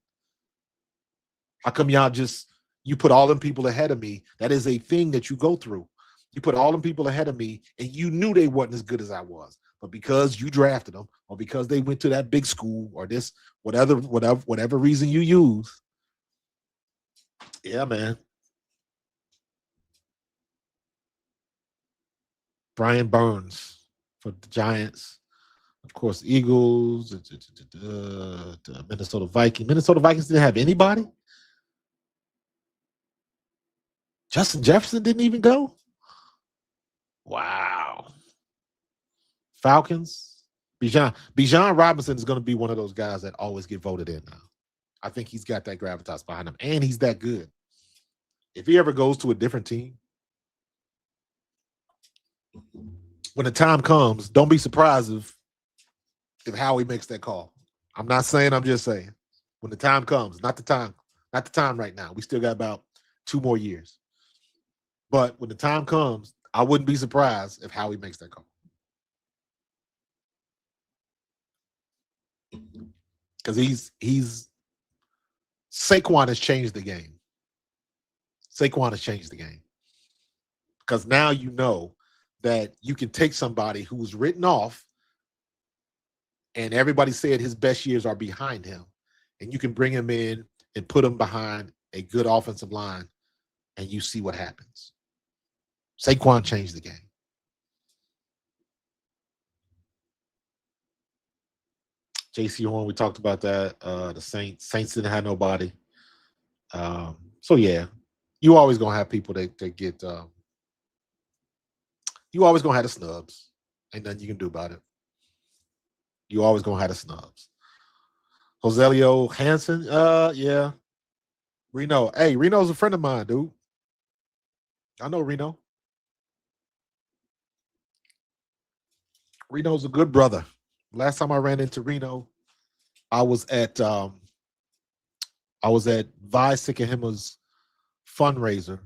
How come y'all just you put all them people ahead of me? That is a thing that you go through. You put all them people ahead of me, and you knew they wasn't as good as I was. But because you drafted them, or because they went to that big school, or this whatever reason you use, yeah, man. Brian Burns for the Giants, of course, Eagles, the Minnesota Vikings. Minnesota Vikings didn't have anybody. Justin Jefferson didn't even go. Wow. Falcons. Bijan Robinson is going to be one of those guys that always get voted in now. I think he's got that gravitas behind him, and he's that good. If he ever goes to a different team, when the time comes, don't be surprised if Howie makes that call. I'm not saying, I'm just saying. When the time comes, not the time right now. We still got about 2 more years. But when the time comes, I wouldn't be surprised if Howie makes that call. Because he's Saquon has changed the game. Saquon has changed the game. Because now you know that you can take somebody who was written off and everybody said his best years are behind him, and you can bring him in and put him behind a good offensive line, and you see what happens. Saquon changed the game. J.C. Horn, we talked about that. The Saints didn't have nobody. So yeah, you always gonna have people that get. You always gonna have the snubs. Ain't nothing you can do about it. You always gonna have the snubs. Joselio Hansen, yeah. Reno. Hey, Reno's a friend of mine, dude. I know Reno. Reno's a good brother. Last time I ran into Reno, I was at Vi Sikahema's fundraiser.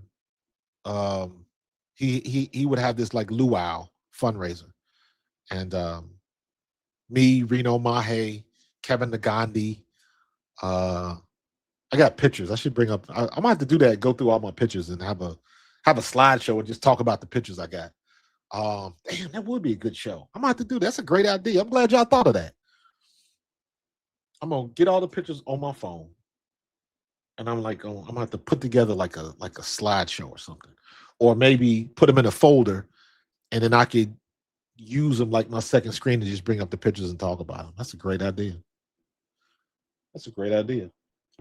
He would have this like luau fundraiser, and me, Reno Mahe, Kevin Nagandi. I got pictures. I should bring up. I might have to do that. Go through all my pictures and have a slideshow and just talk about the pictures I got. Damn, that would be a good show. I might have to do that. That's a great idea. I'm glad y'all thought of that. I'm gonna get all the pictures on my phone, and I'm gonna have to put together like a slideshow or something, or maybe put them in a folder, and then I could use them like my second screen to just bring up the pictures and talk about them. That's a great idea. That's a great idea.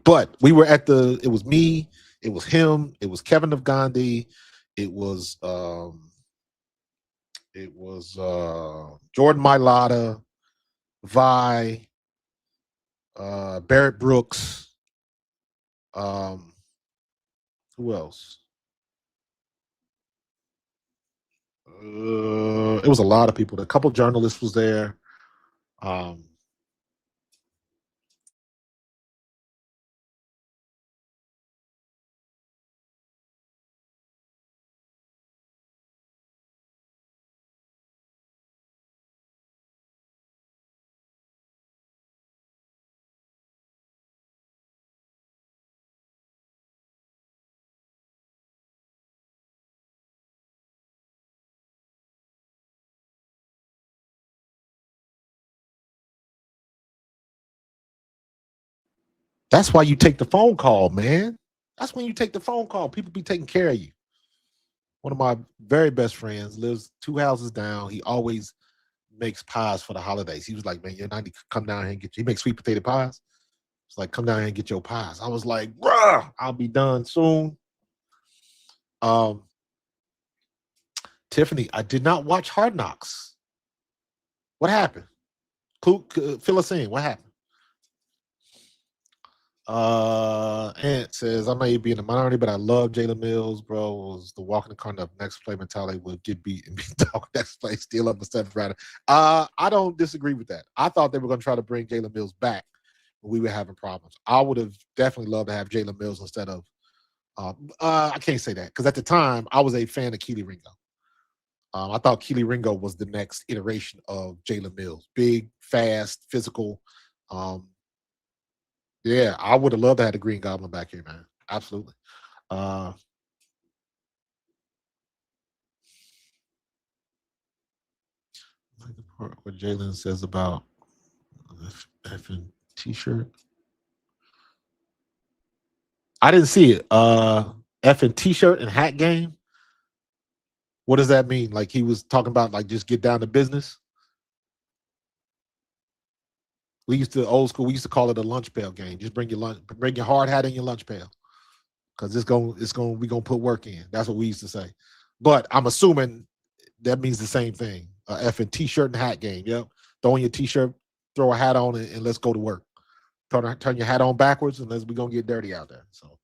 But we were at it was me, it was him, it was Kevin of Gandhi, it was Jordan Mailata, Vi, Barrett Brooks, who else? It was a lot of people. A couple journalists was there. That's why you take the phone call, man. That's when you take the phone call. People be taking care of you. One of my very best friends lives 2 houses down. He always makes pies for the holidays. He was like, man, you're 90, come down here and get you. He makes sweet potato pies. It's like, come down here and get your pies. I was like, bruh, I'll be done soon. Tiffany, I did not watch Hard Knocks. What happened? Fill us in. What happened? Ant says, I may be in the minority, but I love Jalen Mills, bro. Was the walking the corner of next play mentality would get beat and be dog next play, steal up a step rather. I don't disagree with that. I thought they were going to try to bring Jalen Mills back we were having problems. I would have definitely loved to have Jalen Mills instead of. I can't say that because at the time I was a fan of Keely Ringo. I thought Keely Ringo was the next iteration of Jalen Mills, big, fast, physical. Um, yeah, I would have loved to have the Green Goblin back here, man. Absolutely. Uh, like the part what Jalen says about effing t-shirt. I didn't see it. Effing t-shirt and hat game. What does that mean? Like he was talking about like just get down to business. We used to old school. We used to call it a lunch pail game. Just bring your lunch, bring your hard hat in your lunch pail, because we gonna put work in. That's what we used to say. But I'm assuming that means the same thing. Effing t-shirt and hat game. Yep. Throw on your t-shirt, throw a hat on, and let's go to work. Turn your hat on backwards, and we're gonna get dirty out there. So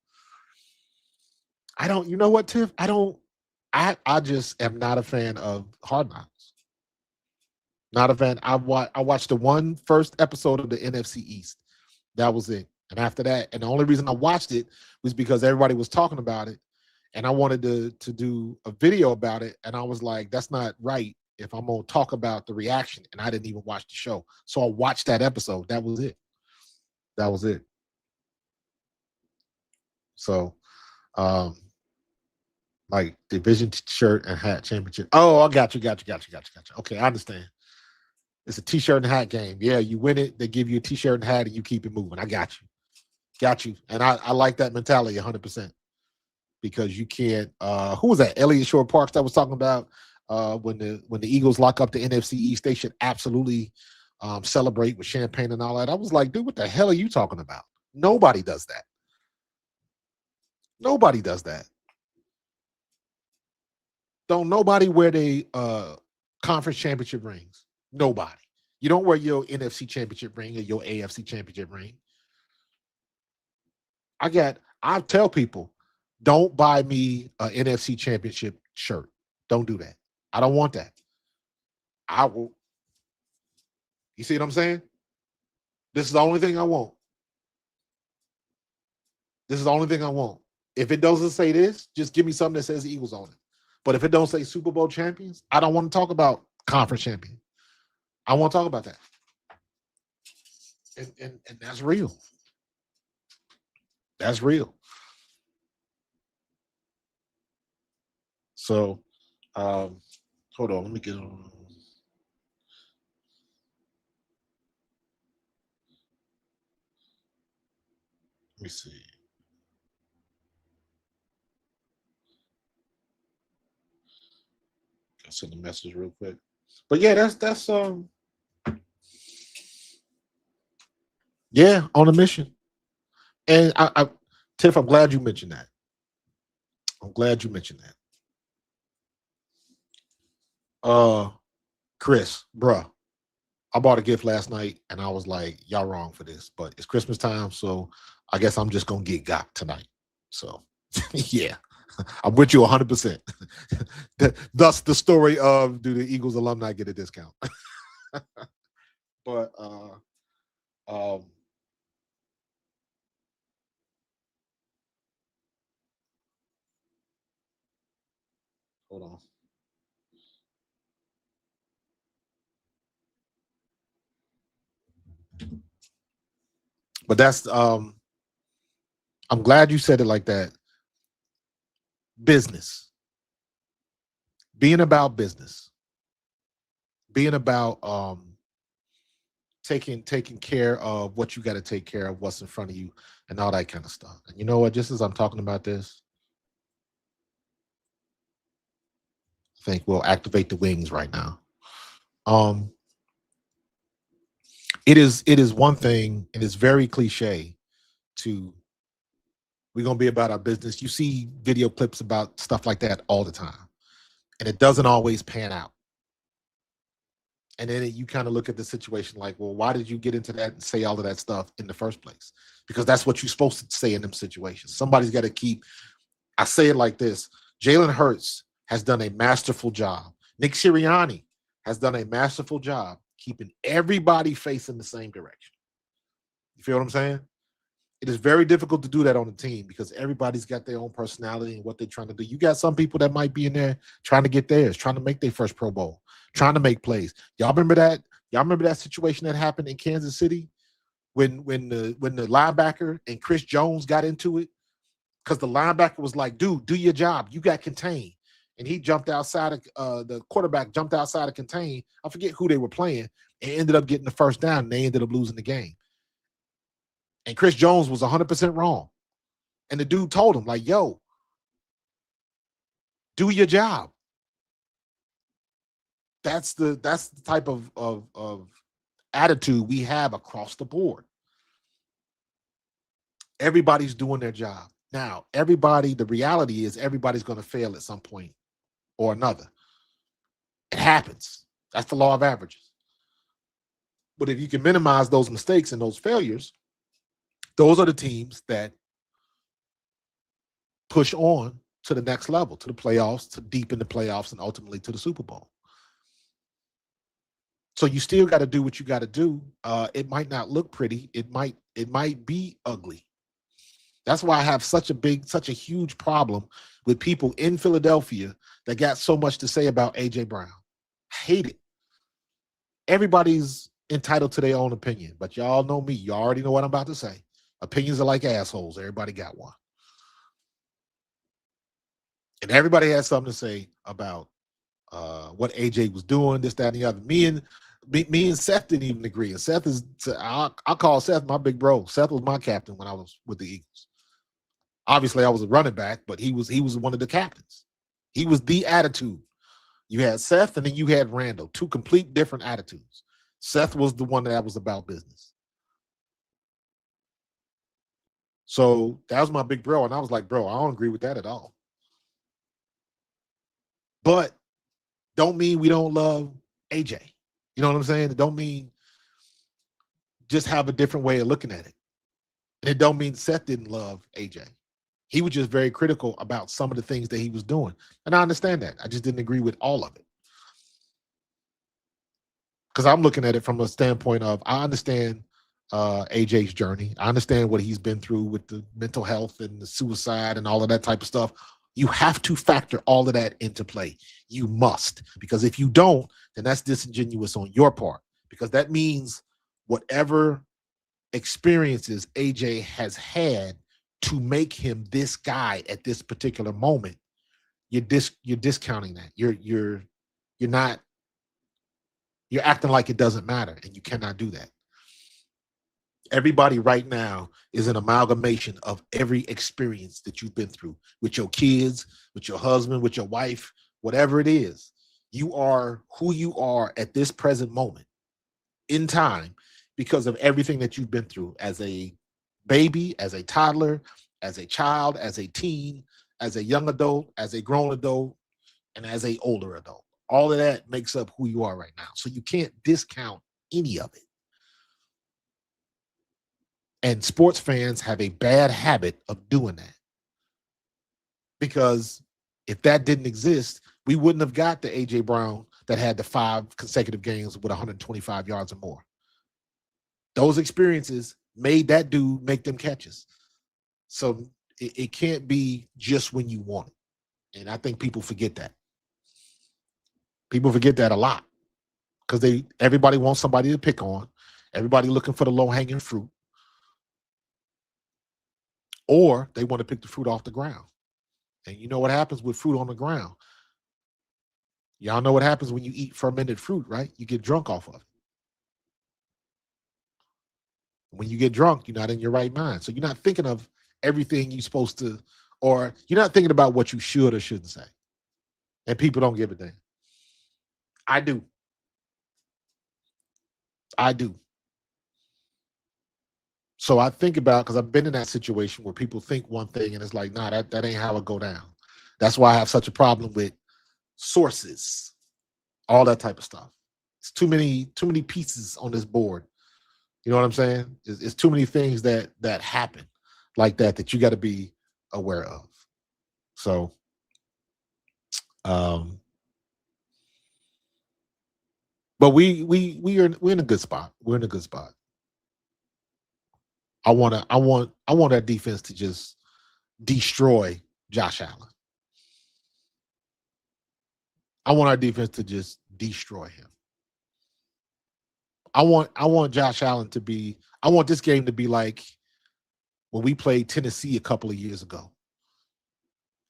I don't. You know what, Tiff? I don't. I just am not a fan of Hard Knocks. Not a fan. I watched the one first episode of the NFC East. That was it. And after that, and the only reason I watched it was because everybody was talking about it, and I wanted to do a video about it. And I was like, that's not right if I'm gonna talk about the reaction. And I didn't even watch the show, so I watched that episode. That was it. That was it. So, um, like division shirt and hat championship. Oh, I got you. Okay, I understand. It's a t-shirt and hat game. Yeah, you win it, they give you a t-shirt and hat, and you keep it moving. I got you. And I like that mentality 100%, because you can't. Who was that? Elliott Shore Parks that was talking about when the Eagles lock up the NFC East, they should absolutely celebrate with champagne and all that. I was like, dude, what the hell are you talking about? Nobody does that. Nobody does that. Don't nobody wear the conference championship rings. Nobody. You don't wear your NFC championship ring or your AFC championship ring. I tell people, don't buy me an NFC championship shirt. Don't do that. I don't want that. I will. You see what I'm saying? This is the only thing I want. This is the only thing I want. If it doesn't say this, just give me something that says Eagles on it. But if it don't say Super Bowl champions, I don't want to talk about conference champion. I want to talk about that. And that's real. That's real. So hold on, let me get on. Let me see. I'll send a message real quick. But yeah, that's yeah, on a mission. And Tiff, I'm glad you mentioned that. I'm glad you mentioned that. Chris, bruh, I bought a gift last night and I was like, y'all wrong for this, but it's Christmas time, so I guess I'm just gonna get got tonight. So yeah, I'm with you 100%. Thus the story of, do the Eagles alumni get a discount? But hold on. But that's I'm glad you said it like that. Business. Being about business. Being about taking care of what you got to take care of, what's in front of you, and all that kind of stuff. And you know what? Just as I'm talking about this, I think we'll activate the wings right now. Um, it is one thing, and it's very cliche to we're gonna be about our business. You see video clips about stuff like that all the time, and it doesn't always pan out. And then you kind of look at the situation like, well, why did you get into that and say all of that stuff in the first place? Because that's what you're supposed to say in them situations. Somebody's got to keep. I say it like this: Jalen Hurts has done a masterful job. Nick Sirianni has done a masterful job keeping everybody facing the same direction. You feel what I'm saying? It is very difficult to do that on a team because everybody's got their own personality and what they're trying to do. You got some people that might be in there trying to get theirs, trying to make their first Pro Bowl, trying to make plays. Y'all remember that? Y'all remember that situation that happened in Kansas City when the linebacker and Chris Jones got into it because the linebacker was like, "Dude, do your job. You got contained." And he jumped outside of the quarterback jumped outside of contain. I forget who they were playing and ended up getting the first down. And they ended up losing the game. And Chris Jones was 100% wrong. And the dude told him, like, yo, do your job. That's the type of attitude we have across the board. Everybody's doing their job. Now, the reality is everybody's going to fail at some point or another. It happens. That's the law of averages. But if you can minimize those mistakes and those failures, those are the teams that push on to the next level, to the playoffs, to deep in the playoffs, and ultimately to the Super Bowl. So you still got to do what you got to do. It might not look pretty. It might be ugly. That's why I have such a huge problem with people in Philadelphia that got so much to say about AJ Brown. I hate it. Everybody's entitled to their own opinion, but y'all know me. You already know what I'm about to say. Opinions are like assholes. Everybody got one. And everybody has something to say about what AJ was doing, this, that, and the other. Me and Seth didn't even agree. And Seth is, I'll call Seth my big bro. Seth was my captain when I was with the Eagles. Obviously, I was a running back, but he was one of the captains. He was the attitude. You had Seth, and then you had Randall. Two complete different attitudes. Seth was the one that was about business. So that was my big bro, and I was like, bro, I don't agree with that at all. But don't mean we don't love AJ. You know what I'm saying? It don't mean just have a different way of looking at it. And it don't mean Seth didn't love AJ. He was just very critical about some of the things that he was doing. And I understand that. I just didn't agree with all of it. Because I'm looking at it from a standpoint of I understand AJ's journey. I understand what he's been through with the mental health and the suicide and all of that type of stuff. You have to factor all of that into play. You must. Because if you don't, then that's disingenuous on your part. Because that means whatever experiences AJ has had to make him this guy at this particular moment, you're discounting that. You're acting like it doesn't matter, and you cannot do that. Everybody right now is an amalgamation of every experience that you've been through with your kids, with your husband, with your wife, whatever it is. You are who you are at this present moment in time because of everything that you've been through as a baby, as a toddler, as a child, as a teen, as a young adult, as a grown adult, and as a older adult. All of that makes up who you are right now. So you can't discount any of it. And sports fans have a bad habit of doing that. Because if that didn't exist, we wouldn't have got the AJ Brown that had the 5 consecutive games with 125 yards or more. Those experiences made that dude make them catches. So it can't be just when you want it. And I think people forget that. People forget that a lot because everybody wants somebody to pick on. Everybody looking for the low-hanging fruit. Or they want to pick the fruit off the ground. And you know what happens with fruit on the ground? Y'all know what happens when you eat fermented fruit, right? You get drunk off of it. When you get drunk, you're not in your right mind. So you're not thinking of everything you're supposed to, or you're not thinking about what you should or shouldn't say. And people don't give a damn. I do. I do. So I think about, because I've been in that situation where people think one thing and it's like, nah, that ain't how it go down. That's why I have such a problem with sources, all that type of stuff. It's too many pieces on this board. You know what I'm saying? It's too many things that happen like that you got to be aware of. So, but we're in a good spot. We're in a good spot. I want that defense to just destroy Josh Allen. I want our defense to just destroy him. I want Josh Allen to be. I want this game to be like when we played Tennessee a couple of years ago,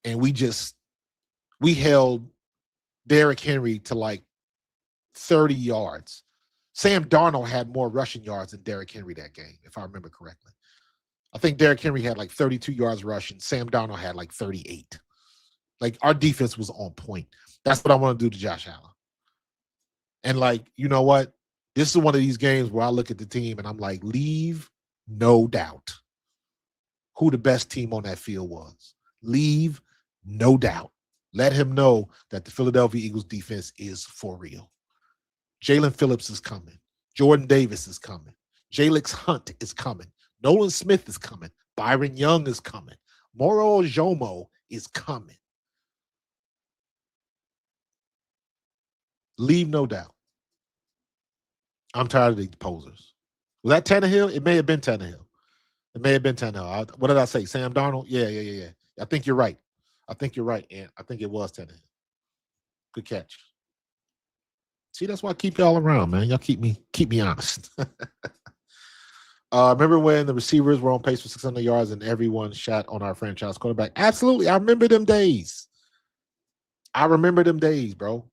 and we held Derrick Henry to like 30 yards. Sam Darnold had more rushing yards than Derrick Henry that game, if I remember correctly. I think Derrick Henry had like 32 yards rushing. Sam Darnold had like 38. Like our defense was on point. That's what I want to do to Josh Allen. And like, you know what? This is one of these games where I look at the team and I'm like, leave no doubt who the best team on that field was. Leave no doubt. Let him know that the Philadelphia Eagles defense is for real. Jalen Phillips is coming. Jordan Davis is coming. Jalix Hunt is coming. Nolan Smith is coming. Byron Young is coming. Moro Jomo is coming. Leave no doubt. I'm tired of these posers. Was that Tannehill? It may have been Tannehill. It may have been Tannehill. What did I say? Sam Darnold? Yeah. I think you're right. And I think it was Tannehill. Good catch. See, that's why I keep y'all around, man. Y'all keep me honest. Remember when the receivers were on pace for 600 yards and everyone shot on our franchise quarterback? Absolutely. I remember them days. Bro.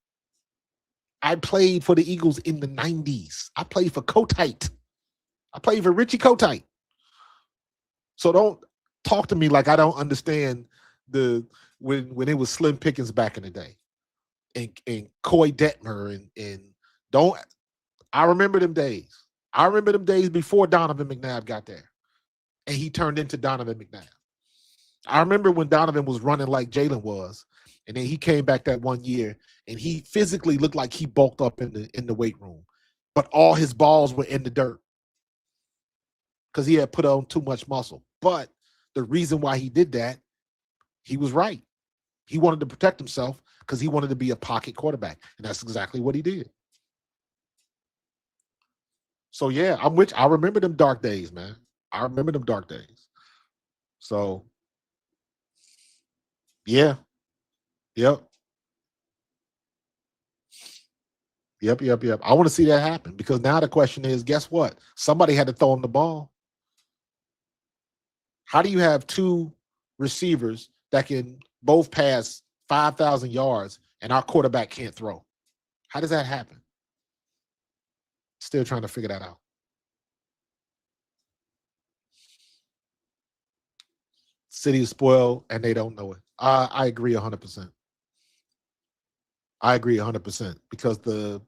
I played for the Eagles in the 90s. I played for Kotite. I played for Richie Kotite. So don't talk to me like I don't understand when it was Slim Pickens back in the day. And Coy Detmer and don't I remember them days. I remember them days before Donovan McNabb got there. And he turned into Donovan McNabb. I remember when Donovan was running like Jalen was, and then he came back that one year and he physically looked like he bulked up in the weight room. But all his balls were in the dirt because he had put on too much muscle. But the reason why he did that, he was right. He wanted to protect himself because he wanted to be a pocket quarterback. And that's exactly what he did. So, yeah, I remember them dark days, man. I remember them dark days. So, yeah. Yep. I want to see that happen because now the question is, guess what? Somebody had to throw him the ball. How do you have two receivers that can both pass 5,000 yards and our quarterback can't throw? How does that happen? Still trying to figure that out. City is spoiled and they don't know it. I agree 100%. I agree 100% because the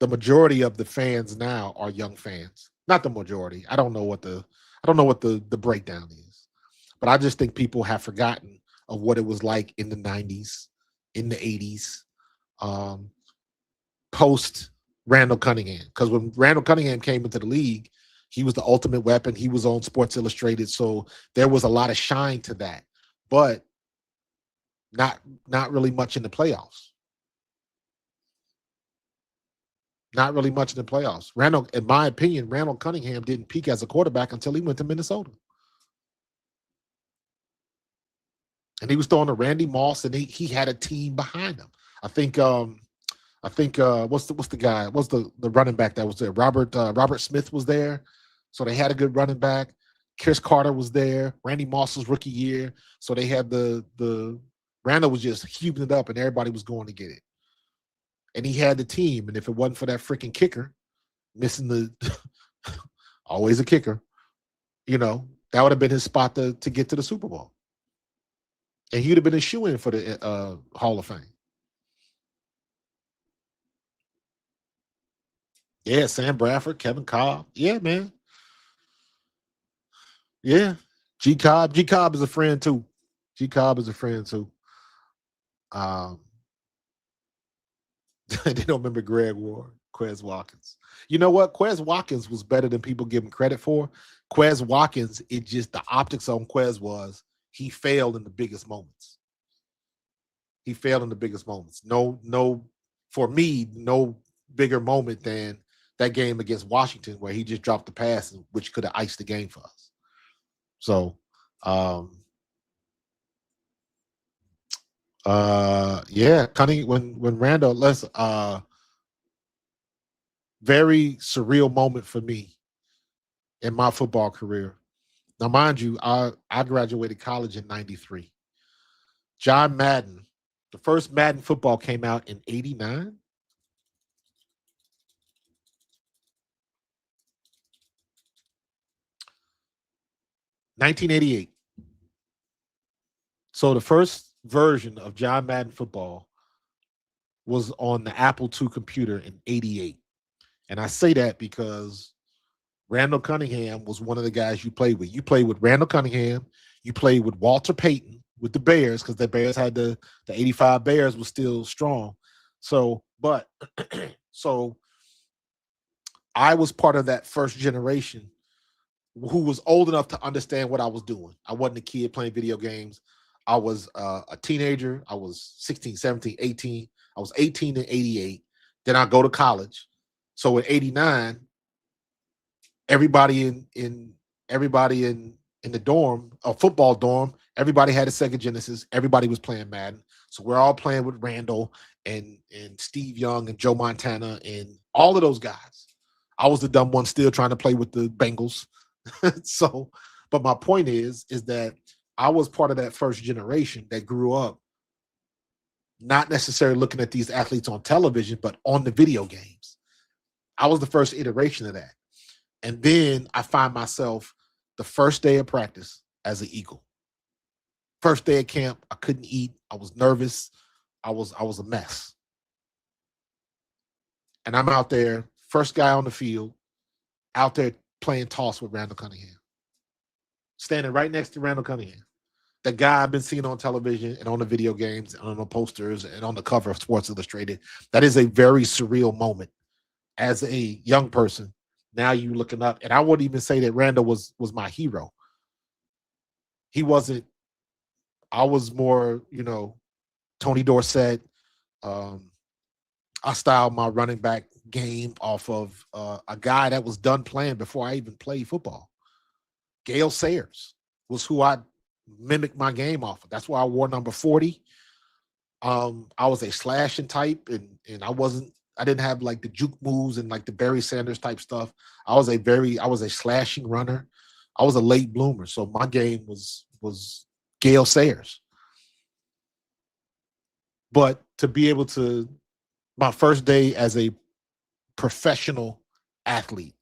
majority of the fans now are young fans. Not the majority. I don't know what the breakdown is. But I just think people have forgotten of what it was like in the 90s, in the 80s, post Randall Cunningham. Because when Randall Cunningham came into the league, he was the ultimate weapon. He was on Sports Illustrated. So there was a lot of shine to that. But not really much in the playoffs. Not really much in the playoffs. Randall, in my opinion, Randall Cunningham didn't peak as a quarterback until he went to Minnesota. And he was throwing to Randy Moss, and he had a team behind him. I think what's the guy? What's the running back that was there? Robert Smith was there. So they had a good running back. Chris Carter was there. Randy Moss's rookie year. So they had the Randall was just heaving it up and everybody was going to get it. And he had the team. And if it wasn't for that freaking kicker, missing the always a kicker, that would have been his spot to get to the Super Bowl. And he would have been a shoo-in for the Hall of Fame. Yeah, Sam Bradford, Kevin Cobb. Yeah, man. Yeah. G Cobb is a friend too. They don't remember Greg Ward, Quez Watkins. You know what? Quez Watkins was better than people give him credit for. Quez Watkins, the optics on Quez was he failed in the biggest moments. No, for me, no bigger moment than that game against Washington where he just dropped the pass, which could have iced the game for us. So, yeah, Cunning when Randall, let's very surreal moment for me in my football career. Now, mind you, I graduated college in '93. John Madden, the first Madden football came out in '89. 1988. So the first version of John Madden football was on the Apple II computer in '88. And I say that because Randall Cunningham was one of the guys you played with. You played with Randall Cunningham. You played with Walter Payton with the Bears because the Bears had the '85 Bears was still strong. So, but so I was part of that first generation who was old enough to understand what I was doing. I wasn't a kid playing video games. I was a teenager. I was 16, 17, 18. I was 18 in '88. Then I go to college. So in '89, everybody in the dorm, a football dorm, everybody had a Sega Genesis. Everybody was playing Madden. So we're all playing with Randall and Steve Young and Joe Montana and all of those guys. I was the dumb one still trying to play with the Bengals. So, but my point is that I was part of that first generation that grew up not necessarily looking at these athletes on television, but on the video games. I was the first iteration of that. And then I find myself the first day of practice as an Eagle. First day of camp, I couldn't eat. I was nervous. I was a mess. And I'm out there, first guy on the field, out there playing toss with Randall Cunningham. Standing right next to Randall Cunningham. The guy I've been seeing on television and on the video games and on the posters and on the cover of Sports Illustrated. That is a very surreal moment as a young person. Now you looking up, and I wouldn't even say that Randall was my hero. He wasn't. I was more, Tony Dorsett. I styled my running back game off of a guy that was done playing before I even played football. Gale Sayers was who I mimicked my game off of. That's why I wore number 40. I was a slashing type, and I didn't have like the juke moves and like the Barry Sanders type stuff. I was a slashing runner. I was a late bloomer. So my game was Gale Sayers. But to be able to, my first day as a professional athlete,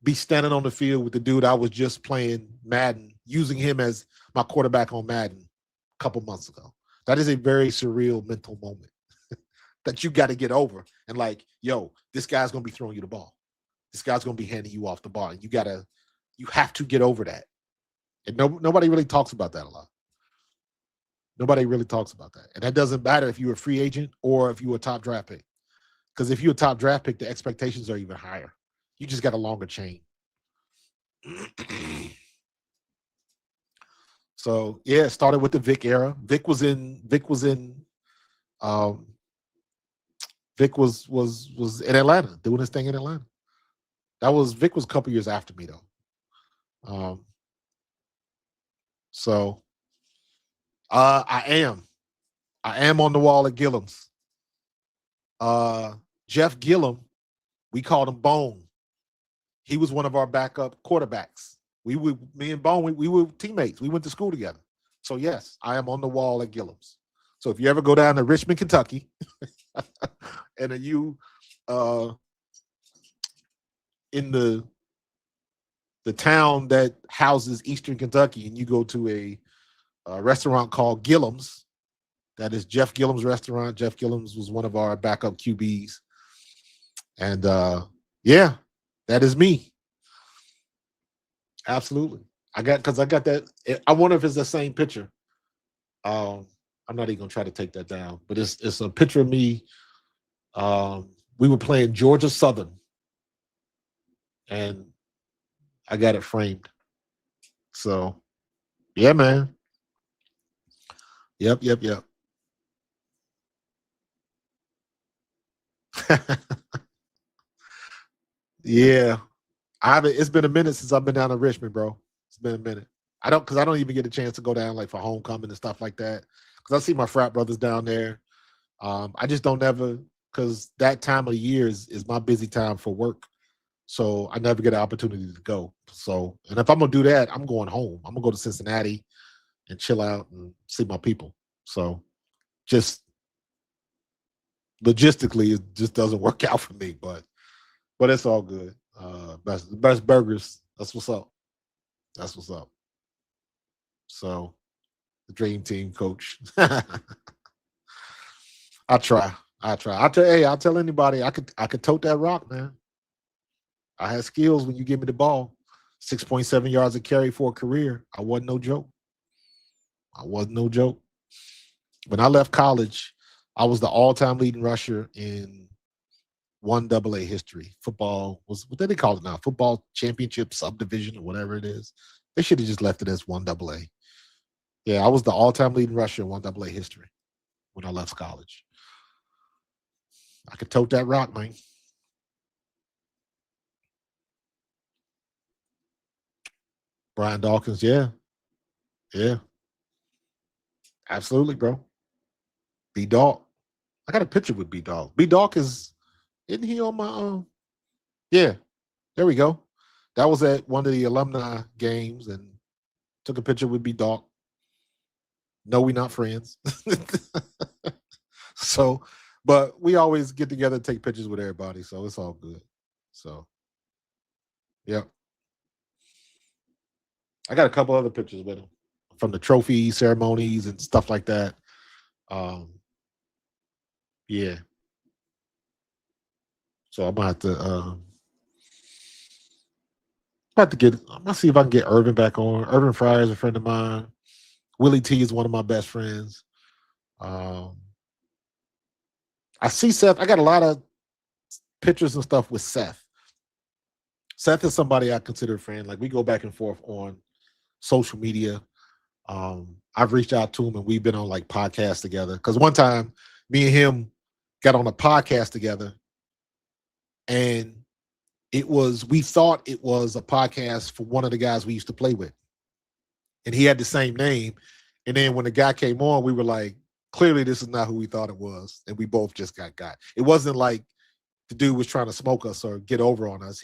be standing on the field with the dude I was just playing Madden, using him as my quarterback on Madden a couple months ago. That is a very surreal mental moment that you got to get over. And like, yo, this guy's going to be throwing you the ball. This guy's going to be handing you off the ball. And you have to get over that. And nobody really talks about that a lot. Nobody really talks about that. And that doesn't matter if you're a free agent or if you're a top draft pick. Because if you're a top draft pick, the expectations are even higher. You just got a longer chain. So yeah, it started with the Vic era. Vic was in Vic was in Atlanta, doing his thing in Atlanta. Vic was a couple years after me though. So I am on the wall at Gillum's. Jeff Gillum, we called him Bone. He was one of our backup quarterbacks. Me and Bone, we were teammates. We went to school together. So yes, I am on the wall at Gillum's. So if you ever go down to Richmond, Kentucky, and you in the town that houses Eastern Kentucky, and you go to a restaurant called Gillum's, that is Jeff Gillum's restaurant. Jeff Gillum's was one of our backup QBs. And yeah, that is me. Absolutely. I got that. I wonder if it's the same picture. I'm not even gonna try to take that down, but it's a picture of me. We were playing Georgia Southern, and I got it framed. So yeah, man. Yep. Yeah, I haven't. It's been a minute since I've been down to Richmond, bro. It's been a minute. Because I don't even get a chance to go down like for homecoming and stuff like that. Because I see my frat brothers down there. I just don't ever because that time of year is my busy time for work. So I never get an opportunity to go. So, and if I'm gonna do that, I'm going home. I'm gonna go to Cincinnati and chill out and see my people. So just logistically, it just doesn't work out for me. But it's all good. Best burgers. That's what's up. That's what's up. So the dream team coach. I try. I try. I tell hey, I'll tell anybody I could tote that rock, man. I had skills when you give me the ball. 6.7 yards of carry for a career. I wasn't no joke. I wasn't no joke. When I left college, I was the all-time leading rusher in one double A history. Football was what do they call it now? Football championship subdivision or whatever it is. They should have just left it as one double A. Yeah, I was the all-time leading rusher in one double A history when I left college. I could tote that rock, man. Brian Dawkins, yeah, yeah, absolutely, bro. B Dawk. I got a picture with B Dawk. B Dawk isn't he on my yeah, there we go. That was at one of the alumni games and took a picture with B Dawk. No, we not friends. So, but we always get together and take pictures with everybody, so it's all good. So, yeah, I got a couple other pictures with him from the trophy ceremonies and stuff like that. Um, yeah, so I'm gonna have to I'm gonna see if I can get Irvin back on. Irvin Fryer is a friend of mine. Willie T is one of my best friends. Um, I see Seth. I got a lot of pictures and stuff with Seth. Seth is somebody I consider a friend. Like we go back and forth on social media. I've reached out to him and we've been on like podcasts together. Because one time, me and him got on a podcast together, and we thought it was a podcast for one of the guys we used to play with, and he had the same name. And then when the guy came on, we were like, clearly this is not who we thought it was, and we both just got. It wasn't like the dude was trying to smoke us or get over on us.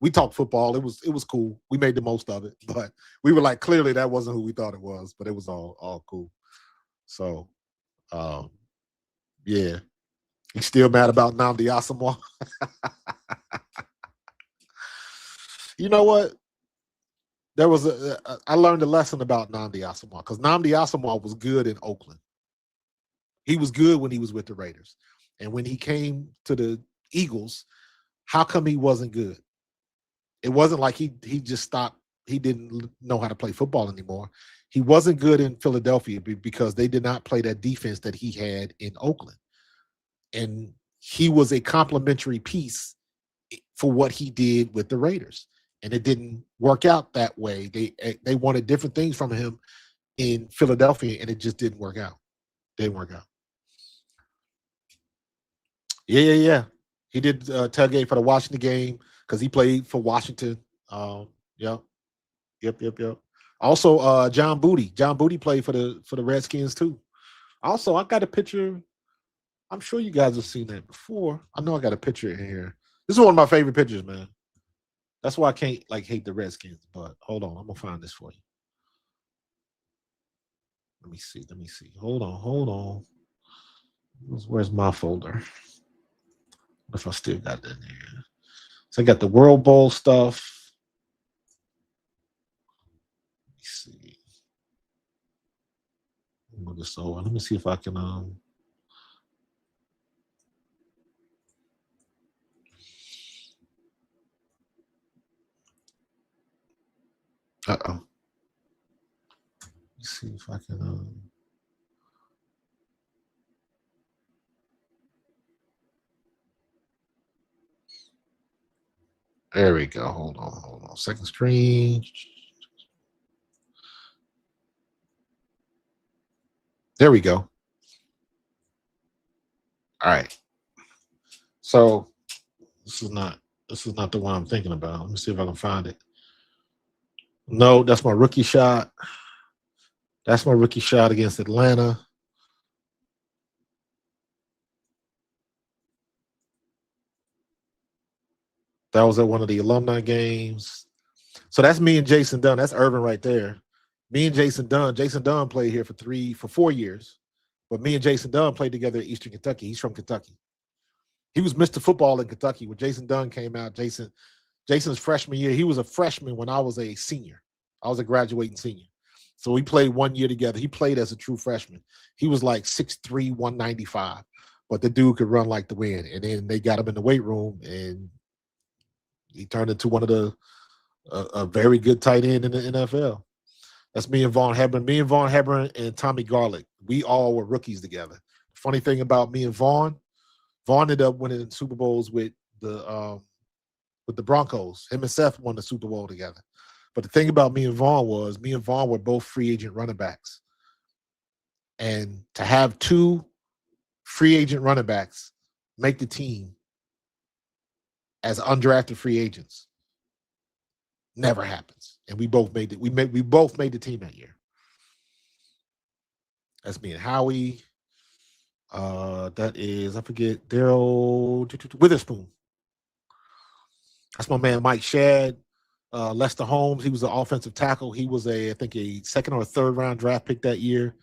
We talked football. It was cool. We made the most of it, but we were like, clearly that wasn't who we thought it was, but it was all cool. So um, yeah. He's still mad about Namdi Asamoah. You know what? I learned a lesson about Namdi Asamoah because Namdi Asamoah was good in Oakland. He was good when he was with the Raiders. And when he came to the Eagles, how come he wasn't good? It wasn't like he just stopped. He didn't know how to play football anymore. He wasn't good in Philadelphia because they did not play that defense that he had in Oakland. And he was a complementary piece for what he did with the Raiders. And it didn't work out that way. They wanted different things from him in Philadelphia, and it just didn't work out. Didn't work out. Yeah, yeah, yeah. He did tailgate for the Washington game because he played for Washington. Yep, yep. Also, John Booty. John Booty played for the Redskins too. Also, I got a picture. I'm sure you guys have seen that before. I know I got a picture in here. This is one of my favorite pictures, man. That's why I can't like hate the Redskins. But hold on, I'm gonna find this for you. Let me see. Let me see. Hold on. Hold on. Where's my folder? If I still got that in there. So I got the World Bowl stuff. Let me see. Move this over. Let me see if I can. Uh-oh. Let me see if I can. There we go. Hold on. Hold on. Second screen. There we go. All right. So this is not. This is not the one I'm thinking about. Let me see if I can find it. No, that's my rookie shot. That's my rookie shot against Atlanta. That was at one of the alumni games. So that's me and Jason Dunn. That's Urban right there. Me and Jason Dunn. Jason Dunn played here for 4 years. But me and Jason Dunn played together at Eastern Kentucky. He's from Kentucky. He was Mr. Football in Kentucky. When Jason Dunn came out, Jason's freshman year, he was a freshman when I was a senior. I was a graduating senior. So we played 1 year together. He played as a true freshman. He was like 6'3", 195. But the dude could run like the wind. And then they got him in the weight room, and he turned into one of a very good tight end in the NFL. That's me and Vaughn Hebron. Me and Vaughn Hebron and Tommy Garlick. We all were rookies together. Funny thing about me and Vaughn ended up winning Super Bowls with the Broncos. Him and Seth won the Super Bowl together. But the thing about me and Vaughn was me and Vaughn were both free agent running backs. And to have two free agent running backs make the team as undrafted free agents never happens. And we both made it. We both made the team that year. That's me and Howie. That is, I forget, Daryl Witherspoon. That's my man Mike Shad. Lester Holmes, he was an offensive tackle. He was I think a second or a third round draft pick that year.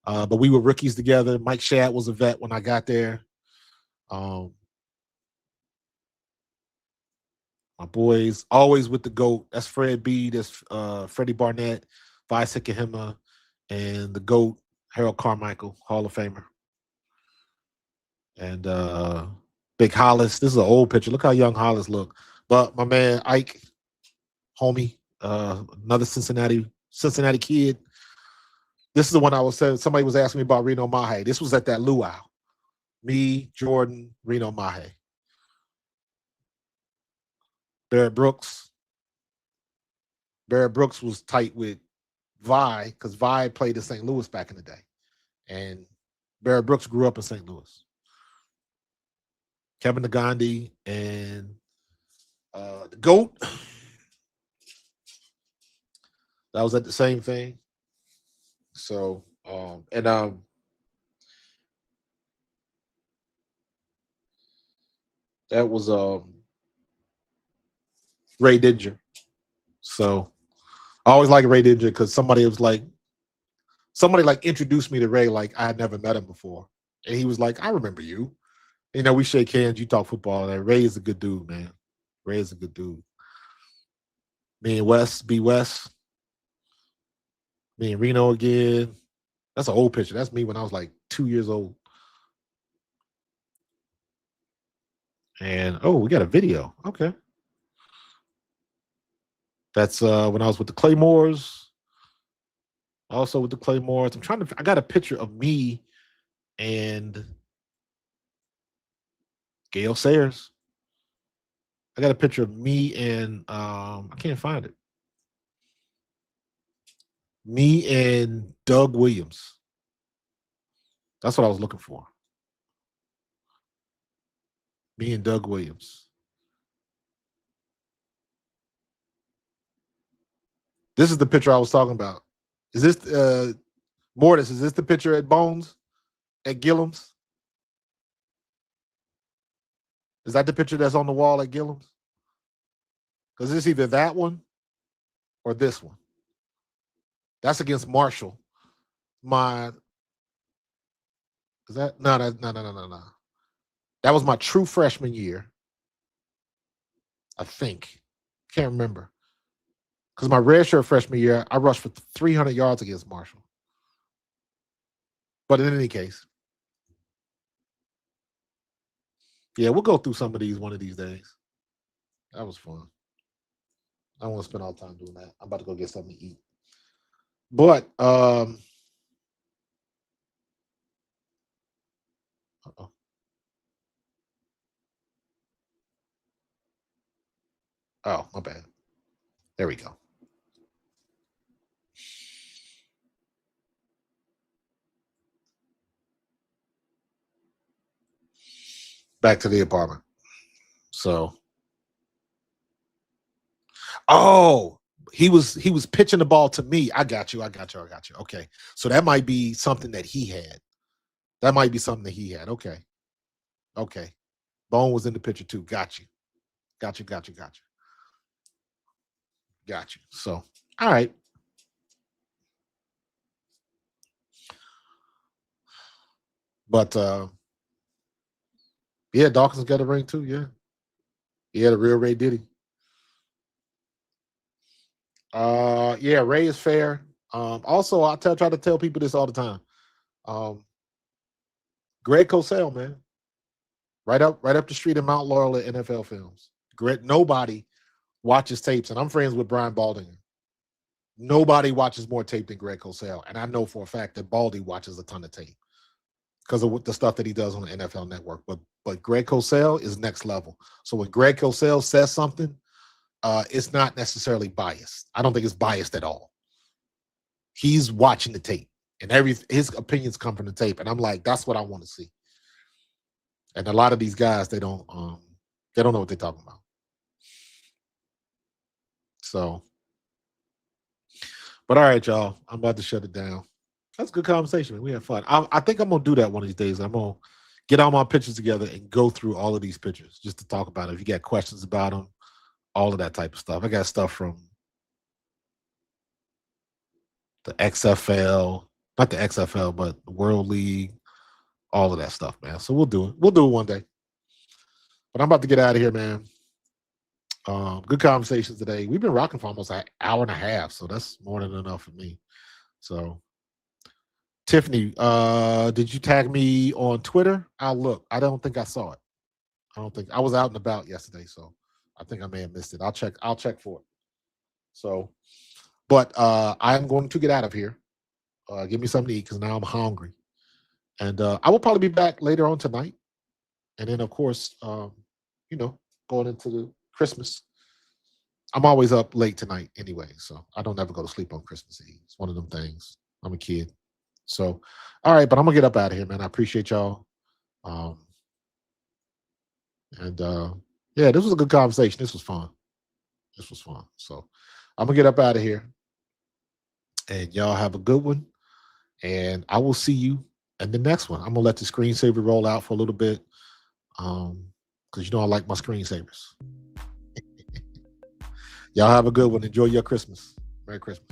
But we were rookies together. Mike Shad was a vet when I got there. My boys, always with the GOAT. That's Fred B. That's Freddie Barnett, Vi Sikahema, and the GOAT, Harold Carmichael, Hall of Famer. And Big Hollis. This is an old picture. Look how young Hollis look. But my man Ike, homie, another Cincinnati kid. This is the one I was saying. Somebody was asking me about Reno Mahe. This was at that luau. Me, Jordan, Reno Mahe. Barrett Brooks. Barrett Brooks was tight with Vi because Vi played in St. Louis back in the day. And Barrett Brooks grew up in St. Louis. Kevin Nagandi and the GOAT. That was at the same thing. So, that was Ray Dinger. So I always like Ray Dinger because somebody introduced me to Ray like I had never met him before. And he was like, I remember you. You know, we shake hands, you talk football. And Ray is a good dude, man. Ray is a good dude. Me and West, B West. Me and Reno again. That's an old picture. That's me when I was like 2 years old. And we got a video. Okay. That's when I was with the Claymores. Also with the Claymores. I got a picture of me and Gail Sayers. I got a picture of me and I can't find it. Me and Doug Williams. That's what I was looking for. Me and Doug Williams. This is the picture I was talking about. Is this Mortis? Is this the picture at Bones at Gillum's? Is that the picture that's on the wall at Gillum's? Because it's either that one or this one. That's against Marshall. No. That was my true freshman year. I think. Can't remember. Because my redshirt freshman year, I rushed for 300 yards against Marshall. But in any case, yeah, we'll go through some of these one of these days. That was fun. I don't want to spend all the time doing that. I'm about to go get something to eat. But uh-oh. Oh, my bad. There we go. Back to the apartment. So Oh, he was pitching the ball to me. I got you. Okay. So that might be something that he had. That might be something that he had. Okay. Okay. Bone was in the picture too. Got you. Got you. So, all right. But yeah, Dawkins got a ring too. Yeah. He had a real Ray Diddy. Yeah, Ray is fair. Also, try to tell people this all the time. Um, Greg Cosell, man, right up the street in Mount Laurel at NFL Films. Greg, nobody watches tapes, and I'm friends with Brian Baldinger. Nobody watches more tape than Greg Cosell, and I know for a fact that Baldy watches a ton of tape because of the stuff that he does on the NFL Network. But Greg Cosell is next level. So when Greg Cosell says something, it's not necessarily biased. I don't think it's biased at all. He's watching the tape, and his opinions come from the tape, and I'm like, that's what I want to see. And a lot of these guys, they don't know what they're talking about. So, but all right, y'all, I'm about to shut it down. That's a good conversation, man. We had fun. I think I'm gonna do that one of these days. I'm gonna get all my pictures together and go through all of these pictures just to talk about it. If you got questions about them, all of that type of stuff. I got stuff from the XFL, not the XFL, but the World League, all of that stuff, man. So we'll do it. We'll do it one day. But I'm about to get out of here, man. Good conversations today. We've been rocking for almost an hour and a half, so that's more than enough for me. So, Tiffany, did you tag me on Twitter? I'll look. I don't think I saw it. I don't think I was out and about yesterday, so I think I may have missed it. I'll check for it. So, but I'm going to get out of here. Give me something to eat because now I'm hungry. And I will probably be back later on tonight. And then, of course, going into the Christmas. I'm always up late tonight anyway, so I don't ever go to sleep on Christmas Eve. It's one of them things. I'm a kid. So, all right, but I'm going to get up out of here, man. I appreciate y'all. And yeah, this was a good conversation. This was fun. So I'm going to get up out of here. And y'all have a good one. And I will see you in the next one. I'm going to let the screensaver roll out for a little bit. Because I like my screensavers. Y'all have a good one. Enjoy your Christmas. Merry Christmas.